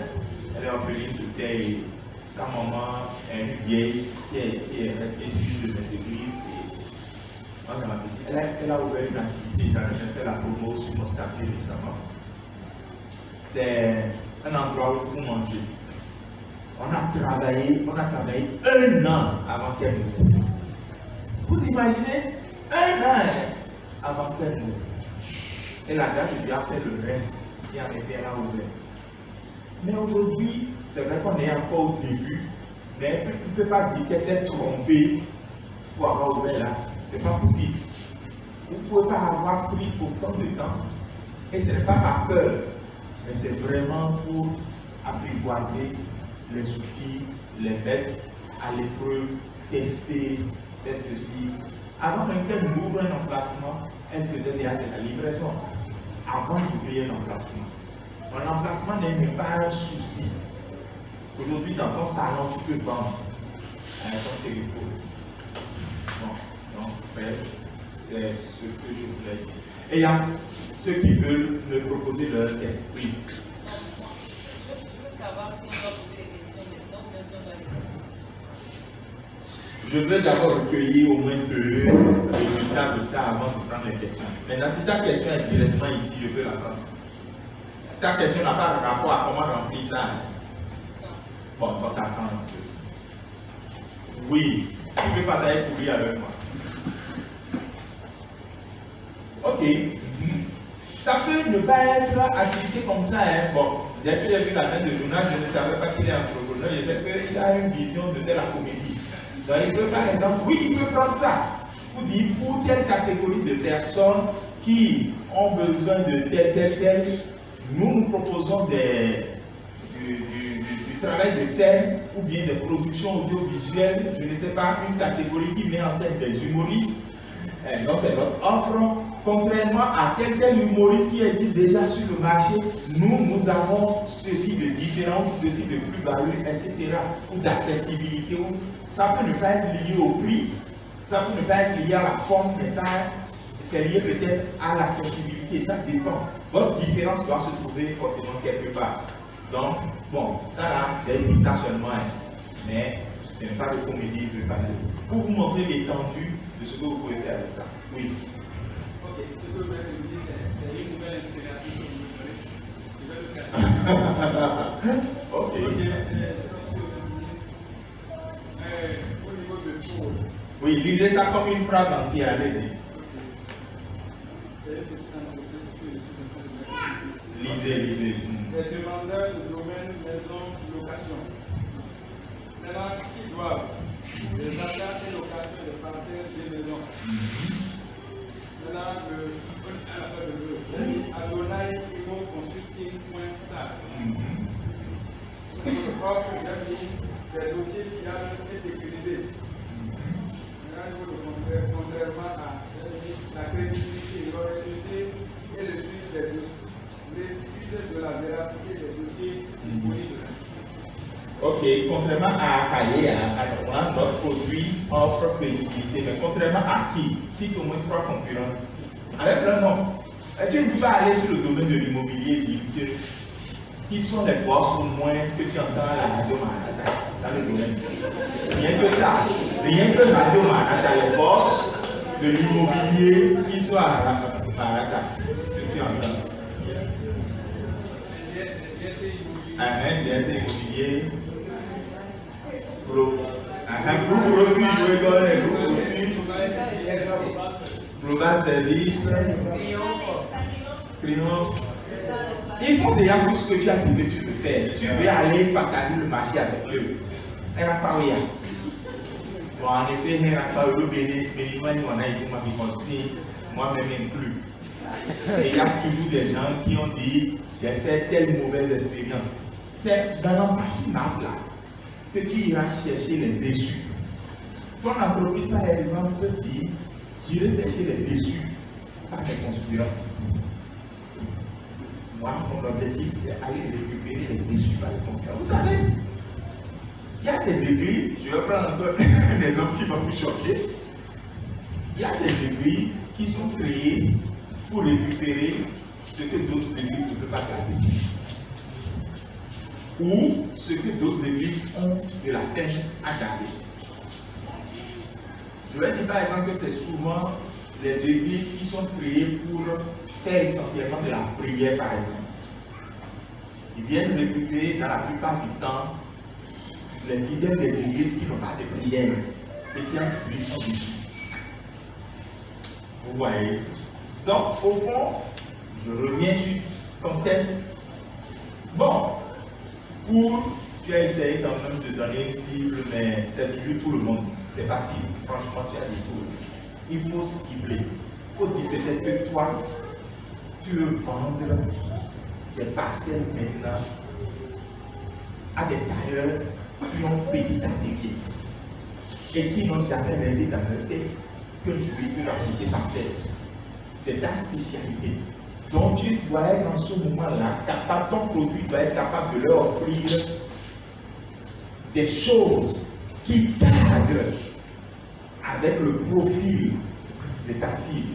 Elle est orpheline de père et sa maman est une vieille qui est restée suivie de mes églises. Elle a ouvert une activité, j'en ai fait la promo sur mon statut récemment. C'est un endroit où manger. On a travaillé 1 an avant qu'elle nous vienne. Vous imaginez 1 an avant qu'elle nous. Et la dame lui a fait le reste et en effet elle a ouvert. Mais aujourd'hui, c'est vrai qu'on est encore au début, mais tu ne peux pas dire qu'elle s'est trompée pour avoir ouvert là. C'est pas possible. Vous ne pouvez pas avoir pris autant de temps. Et ce n'est pas par peur, mais c'est vraiment pour apprivoiser les outils, les mettre à l'épreuve, tester, faire ceci. Avant même qu'elle ouvre un emplacement, elle faisait déjà de la livraison. Avant d'ouvrir un emplacement. Un emplacement n'est même pas un souci. Aujourd'hui, dans ton salon, tu peux vendre ton téléphone. Bon, donc, c'est ce que je voulais dire. Et il y a ceux qui veulent me proposer leur esprit. Je veux savoir si on va poser des questions maintenant, bien sûr, dans les... Je veux d'abord recueillir au moins 2 résultats de ça avant de prendre les questions. Maintenant, si ta question est directement ici, je peux la prendre. Ta question n'a pas de rapport à comment remplir ça. Bon, on va t'attendre un peu. Oui, tu peux partager pour lui avec moi. Ok. Ça peut ne pas être activité comme ça. Hein. Bon, dès que j'ai vu la fin de journal, je ne savais pas qu'il est entrepreneur. Je sais qu'il a une vision de faire la comédie. Donc, il peut, par exemple, oui, il peut prendre ça pour dire pour telle catégorie de personnes qui ont besoin de tel, nous proposons du travail de scène ou bien des productions audiovisuelles, je ne sais pas, une catégorie qui met en scène des humoristes. Donc, c'est notre offre. Contrairement à tel humoriste qui existe déjà sur le marché, nous avons ceci de différent, ceci de plus-value, etc. ou d'accessibilité. Ça peut ne pas être lié au prix, ça peut ne pas être lié à la forme, mais ça c'est lié peut-être à l'accessibilité, ça dépend. Votre différence doit se trouver forcément quelque part. Donc, bon, ça là, j'ai dit ça seulement, mais ce n'est pas de comédie, je vais parler. Pour vous montrer l'étendue de ce que vous pouvez faire avec ça. Oui. Ok, ce que je vais vous dire, c'est une nouvelle inspiration que vous me donnez. Je vais le cacher. Ok. Au niveau de Paul. Oui, lisez ça comme une phrase entière, allez-y. C'est une petite entreprise que je suis en train de mettre. Lisez. Les demandeurs de domaine, maison, location. Maintenant, qui doivent les achats et location de parcelles et maisons. Maintenant, Adonai Imo Consulting.sat. Offre des dossiers fiables et sécurisés. Contrairement à la crédibilité, l'originalité et le suivi des dossiers. L'étude de la véracité des dossiers disponibles. Ok, contrairement à Kaye, notre produit offre crédibilité, mais contrairement à qui? Cite au moins 3 concurrents. Avec leur nom. Tu ne peux pas aller sur le domaine de l'immobilier et dire que qui sont les boss au moins que tu entends à la radio Manhattan dans le domaine. Rien que ça, rien que radio Manhattan, les boss de l'immobilier qui sont à Manhattan, que tu entends. Un immobilier. Un groupe refuge, je rigole, un groupe refuge. Global Service. Triomphe. Ils font déjà tout ce que tu as dit que tu peux faire. Si tu veux aller partager le marché avec eux, elle n'a pas rien. Bon, en effet, elle n'a pas eu le bénéfice, mais moi, moi-même inclus. Et il y a toujours des gens qui ont dit j'ai fait telle mauvaise expérience. C'est dans l'empathie map là que tu iras chercher les déçus. Ton entreprise, par exemple, peut dire j'irai chercher les déçus par mes concurrents. Moi, mon objectif, c'est aller récupérer les déçus par les concurrents. Vous savez, il y a des églises, je vais prendre encore un exemple qui va vous choquer. Il y a des églises qui sont créées pour récupérer ce que d'autres églises ne peuvent pas garder. Ou ce que d'autres églises ont de la peine à garder. Je vais dire par exemple que c'est souvent les églises qui sont créées pour faire essentiellement de la prière par exemple. Ils viennent récupérer dans la plupart du temps les fidèles des églises qui n'ont pas de prière et qui en public sont dessus. Vous voyez? Donc, au fond, je reviens sur ton test. Bon, tu as essayé quand même de donner une cible, mais c'est toujours tout le monde. C'est facile. Franchement, tu as dit tout. Il faut cibler. Il faut dire peut-être que toi, tu veux vendre des parcelles maintenant à des tailleurs qui ont petit atelier et qui n'ont jamais rêvé dans leur tête qu'un jour ils peuvent acheter des parcelles. C'est ta spécialité. Donc tu dois être dans ce moment-là capable, ton produit doit être capable de leur offrir des choses qui cadrent avec le profil de ta cible.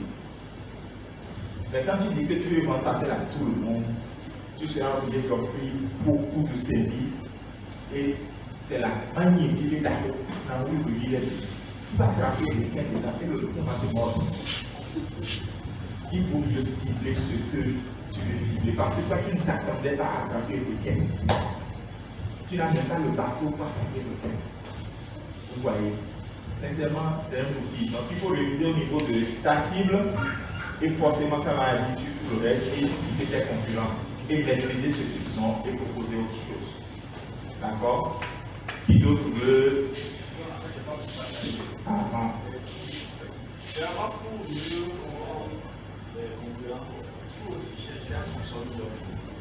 Mais quand tu dis que tu veux vendre parcelle à tout le monde, tu seras obligé d'offrir beaucoup de services et c'est la magnifique d'ailleurs dans le village. Tu vas attraper quelqu'un dedans et le requin va te mordre. Il faut mieux cibler ce que tu veux cibler parce que toi tu ne t'attendais pas à attraper le requin. Tu n'as même pas le bateau pour attraper le requin. Vous voyez, sincèrement, c'est un outil. Donc il faut réviser au niveau de ta cible et forcément ça va agir sur tout le reste et cibler tes concurrents et maîtriser ce qu'ils sont et proposer autre chose. D'accord? Qui d'autre veut avancer? C'est avant pour mieux comprendre les concurrents, il faut aussi chercher à consommer leur produit.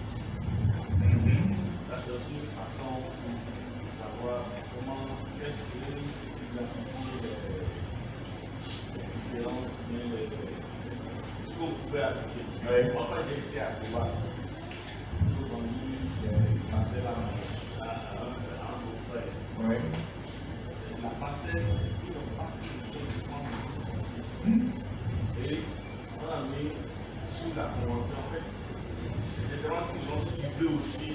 Ça, c'est aussi une façon de savoir comment est-ce que identifier les différences, ce qu'on pouvait appliquer. Moi, quand j'ai été à Cuba, j'ai vendu des parcelles à un beau-frère. La parcelle, ils n'ont pas fait de choses et on a mis sous la convention, en fait, c'est vraiment qu'ils ont ciblé aussi,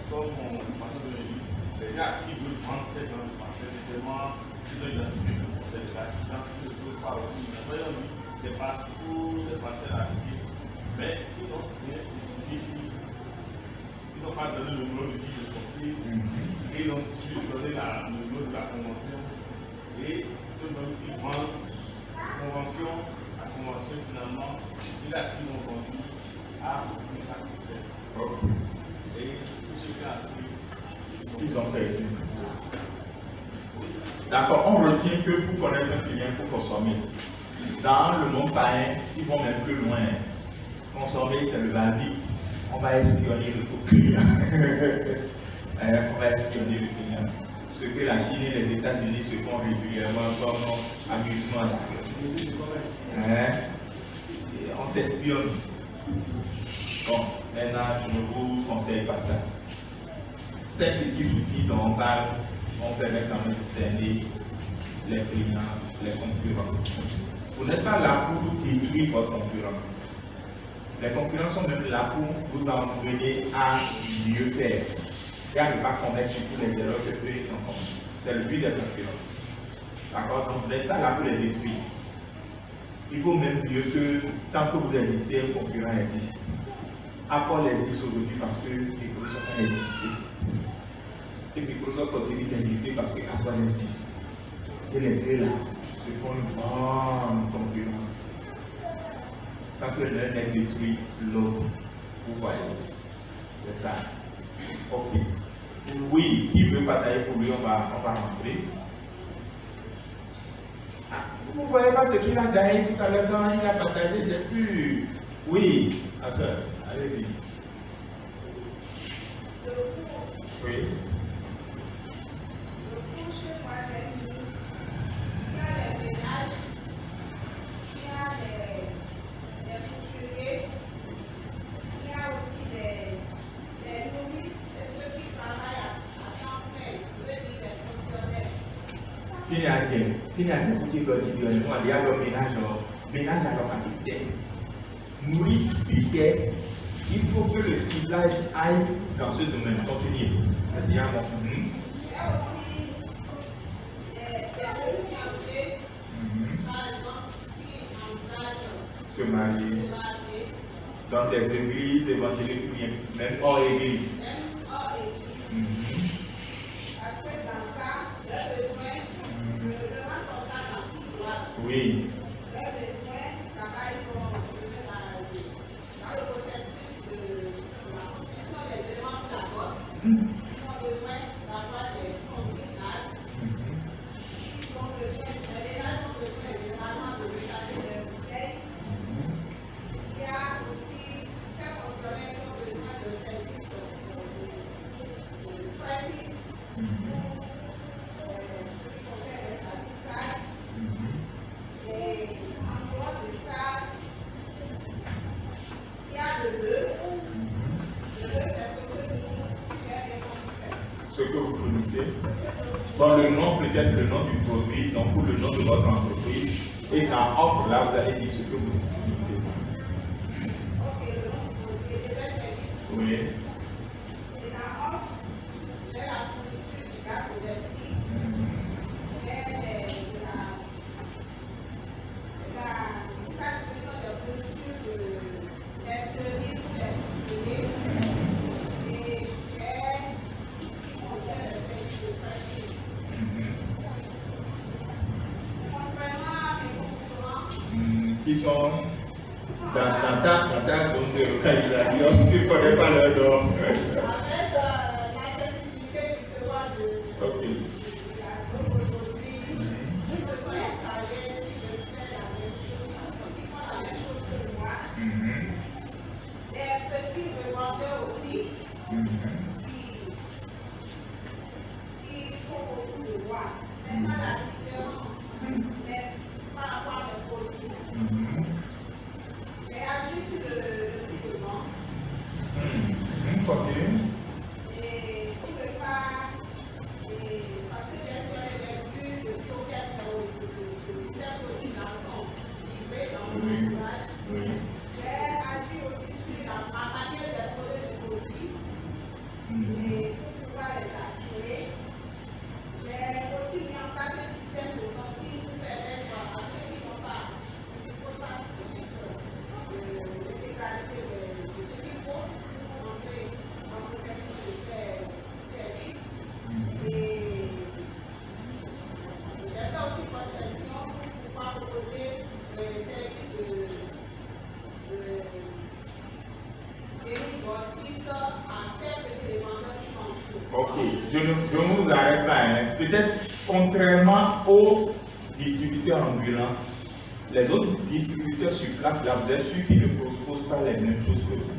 comme on façon de le dire, les gens qui veulent prendre ces gens de parcelles, c'est vraiment qu'ils ont identifié le conseil de l'accident, qui ne veulent pas aussi. Maintenant, ils ont mis des parcelles, des parcelles à acheter, mais ils ont bien spécifié ici. Ils n'ont pas donné le numéro du titre de sortie, et ils ont juste donné le numéro de la convention, et ils vendent convention à convention finalement, il a qui l'ont vendu à plus de 57. Et tout ce qui a acheté, ils ont perdu. D'accord, on retient que pour connaître un client, il faut consommer. Dans le monde païen, ils vont même plus loin. Consommer, c'est le basique. On va espionner le client. On va espionner le client. Ce que la Chine et les États-Unis se font régulièrement comme amusement. On s'espionne. Bon, maintenant, je ne vous conseille pas ça. Ces petits outils dont on parle vont permettre quand même de cerner les clients, les concurrents. Vous n'êtes pas là pour détruire votre concurrent. Les concurrents sont même là pour vous emmener à mieux faire et à ne pas commettre surtout les erreurs que eux ils ont commises. C'est le but des concurrents. D'accord? Donc vous n'êtes pas là pour les détruire. Il vaut même mieux que tant que vous existez, un concurrent existe. Apple existe aujourd'hui parce que Microsoft a existé. Et Microsoft continue d'exister parce que Apple existe. Et les deux là se font une grande concurrence. Sans que l'un ait détruit l'autre. Vous voyez? C'est ça. Ok. Oui, qui veut partager pour lui, on va rentrer. Vous ne voyez pas ce qu'il a gagné tout à l'heure quand il a partagé, j'ai pu. Oui, allez-y. Oui. Le cours chez moi, il y a les ménages, il y a les couturiers, il y a aussi les nourrices et ceux qui travaillent à temps plein, je veux dire les fonctionnaires. Fini à dire pour dire que tu dis, moi, il y a le ménage à l'oralité. Nourrice, piquet, il faut que le ciblage aille dans ce domaine. Continuez. C'est-à-dire, Il y a aussi les jeunes fiancés, par exemple, qui engagent se marier se marier, dans des églises évangéliques, même hors église. même hors église. Parce que dans ça, leur besoin, le rentre comme ça dans tout droit. Oui. Leur besoin travaille dans le processus de la construction des éléments de la bosse. Ils ont besoin d'avoir des consignages. Ils ont besoin, les ménages ont besoin généralement de recharger leur bouteille. Il y a aussi ces fonctionnaires qui ont besoin de services de pressing pour ce qui concerne les services. Et en dehors de ça, il y a le nœud. Le nœud, c'est ce que nous faisons. Ce que vous fournissez. Bon, le nom, peut-être le nom du produit, donc ou le nom de votre entreprise. Et dans offre, là, vous allez dire ce que vous fournissez. Ok, le nom du produit et des services. Oui. Et dans offre, j'ai la fourniture du gaz électrique. J'ai la distribution des fournitures des services pour les fonctionnaires. Et j'ai tout ce qui concerne les services de presse. Contrairement à mes concurrents, Qui sont dans ta zone de localisation, tu ne connais pas leur nom. avec l'accessibilité justement de Ok. la zone aujourd'hui, ils se sont installés, ils veulent faire la même chose, ils font la même chose que moi. Des petits revendeurs aussi qui font beaucoup de moi. Maintenant, la différence, mais par rapport à mes produits, j'ai agi sur le prix de vente. Continue. Et pour ne pas, parce que j'ai vu depuis auquel ces produits-là sont livrés dans mon ouvrage, Oui. j'ai agi aussi sur ma manière d'exposer les produits et pour pouvoir les attirer. J'ai aussi mis en place un système de consigne pour permettre à ceux qui n'ont pas, qui ne disposent pas de l'égalité de ce qu'il faut pour entrer dans le processus de ces services. Et j'ai fait aussi prospection pour pouvoir proposer des services grossistes à ces petits vendeurs qui sont Ok, je ne vous arrête pas. Hein. Peut-être contrairement aux distributeurs ambulants, les autres distributeurs sur place, là, vous êtes sûr qu'ils ne proposent pas les mêmes choses que vous.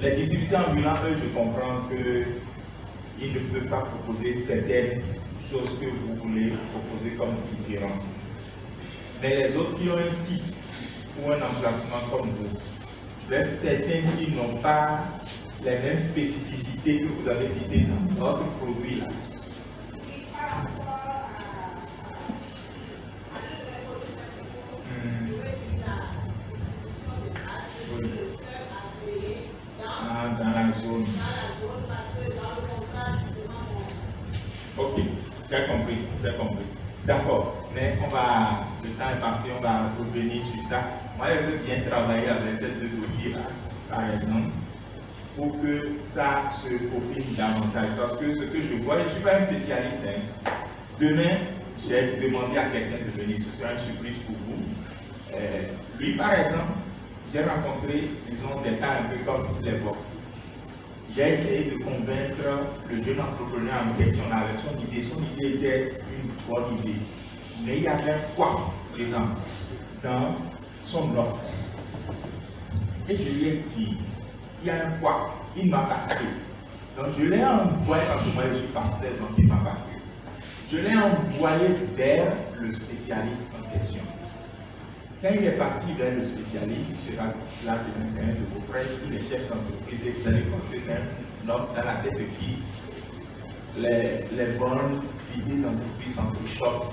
Les distributeurs ambulants, eux, je comprends qu'ils ne peuvent pas proposer certaines choses que vous voulez proposer comme différence. Mais les autres qui ont un site ou un emplacement comme vous, je laisse certains qui n'ont pas les mêmes spécificités que vous avez citées dans votre produit là. par rapport à tous les produits principaux, je veux dire la distribution de gaz, je suis le seul à créer dans Dans la zone. parce que dans le contrat, justement, Ok, j'ai compris. D'accord, mais le temps est passé, on va revenir sur ça. Moi, je veux bien travailler avec ces deux dossiers-là, par exemple, pour que ça se profile davantage. Parce que ce que je vois, je ne suis pas un spécialiste. Hein. Demain, j'ai demandé à quelqu'un de venir, ce sera une surprise pour vous. Lui, par exemple, j'ai rencontré, disons, des cas un peu comme les vôtres. J'ai essayé de convaincre le jeune entrepreneur en question avec son idée. Son idée était une bonne idée. Mais il y avait quoi dedans dans son offre. Et je lui ai dit, il y a un quoi, il m'a pas cru. Donc je l'ai envoyé, parce que moi je suis pasteur, donc il m'a pas cru. Je l'ai envoyé vers le spécialiste en question. Quand il est parti vers le spécialiste, il sera là demain, c'est un de vos frères, il est chef d'entreprise, et vous allez comprendre, c'est un homme dans la tête de qui les bonnes idées d'entreprise s'entrechoquent,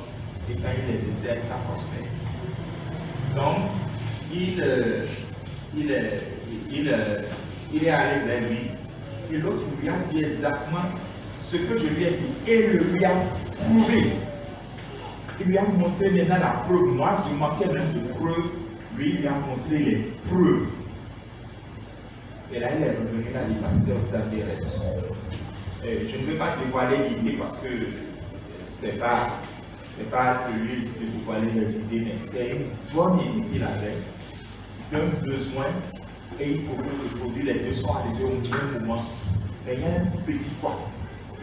et quand il les essaie, ça prospère. Donc, il est allé vers lui, et l'autre lui a dit exactement ce que je lui ai dit, et le lui a prouvé. Il lui a montré maintenant la preuve. Moi, je manquais même de preuves. Lui, il lui a montré les preuves. Et là, il est revenu, il a dit, pasteur, vous avez raison. Je ne vais pas dévoiler l'idée parce que ce n'est pas le lieu de dévoiler les idées, mais c'est une bonne idée qu'il avait d'un besoin et il propose de produire. Les deux sont arrivés au même moment. Mais il y a un petit quoi.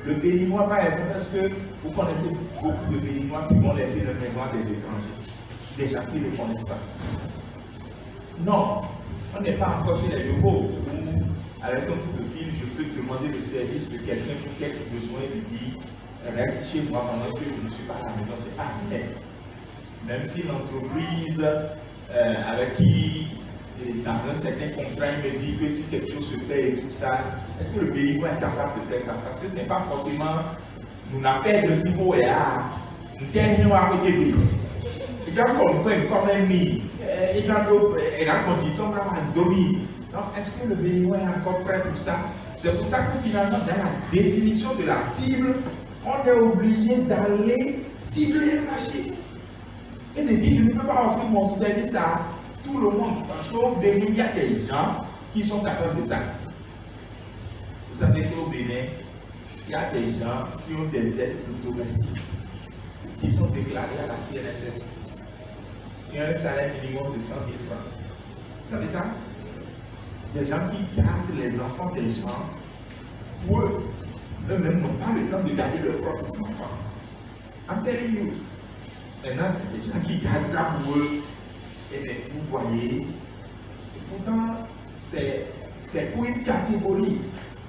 Le béninois, par exemple, est-ce que vous connaissez beaucoup de béninois qui vont laisser le mémoire des étrangers? Des gens qui ne le connaissent pas. Non, on n'est pas encore chez les locaux où, avec un coup de fil, je peux demander le service de quelqu'un pour quelque besoin et lui dire reste chez moi pendant que je ne suis pas à la maison. C'est pas vrai. Même si l'entreprise avec qui, dans un certain contrat, il me dit que si quelque chose se fait et tout ça, est-ce que le béninois est capable de faire ça? Parce que ce n'est pas forcément nous n'appelons de ce niveau et là, nous terminons à côté de lui. Il doit comprendre comme un nid. Il doit continuer à dominer. Donc, est-ce que le béninois est encore prêt pour ça? C'est pour ça que finalement, dans la définition de la cible, on est obligé d'aller cibler un marché. Et de dire, je ne peux pas offrir mon service à tout le monde. Parce qu'au Bénin, il y a des gens qui sont capables de ça. Vous savez qu'au Bénin, il y a des gens qui ont des aides domestiques, qui sont déclarés à la CNSS. Qui ont un salaire minimum de 100 000 francs. Vous savez ça? Des gens qui gardent les enfants des gens pour eux. Eux-mêmes n'ont pas le temps de garder leurs propres enfants. I'm telling you. Maintenant, c'est des gens qui gardent ça pour eux. Et bien, vous voyez, pourtant, c'est pour une catégorie.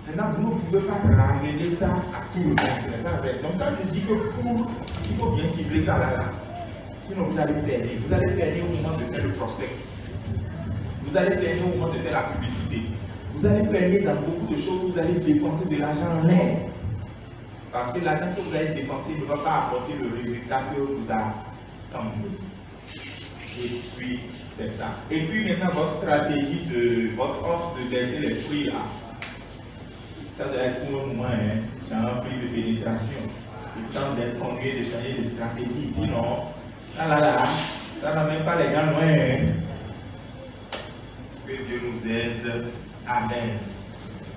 Maintenant, vous ne pouvez pas ramener ça à tout le monde. Ce n'est pas vrai. Donc, quand je dis que il faut bien cibler ça là. Sinon, vous allez perdre. Vous allez perdre au moment de faire le prospect. Vous allez perdre au moment de faire la publicité. Vous allez perdre dans beaucoup de choses. Vous allez dépenser de l'argent en l'air. Parce que l'argent que vous allez dépenser ne va pas apporter le résultat que vous a tendu. Et puis, c'est ça. Et puis maintenant, votre stratégie de votre offre de baisser les prix là, ça doit être pour le moment, genre un prix de pénétration. Le temps d'être conduit de changer de stratégie. Sinon, ça n'amène pas les gens loin. Que Dieu nous aide. Amen.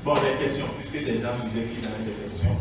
Bon, les questions, puisque des gens disaient qu'ils avaient des questions.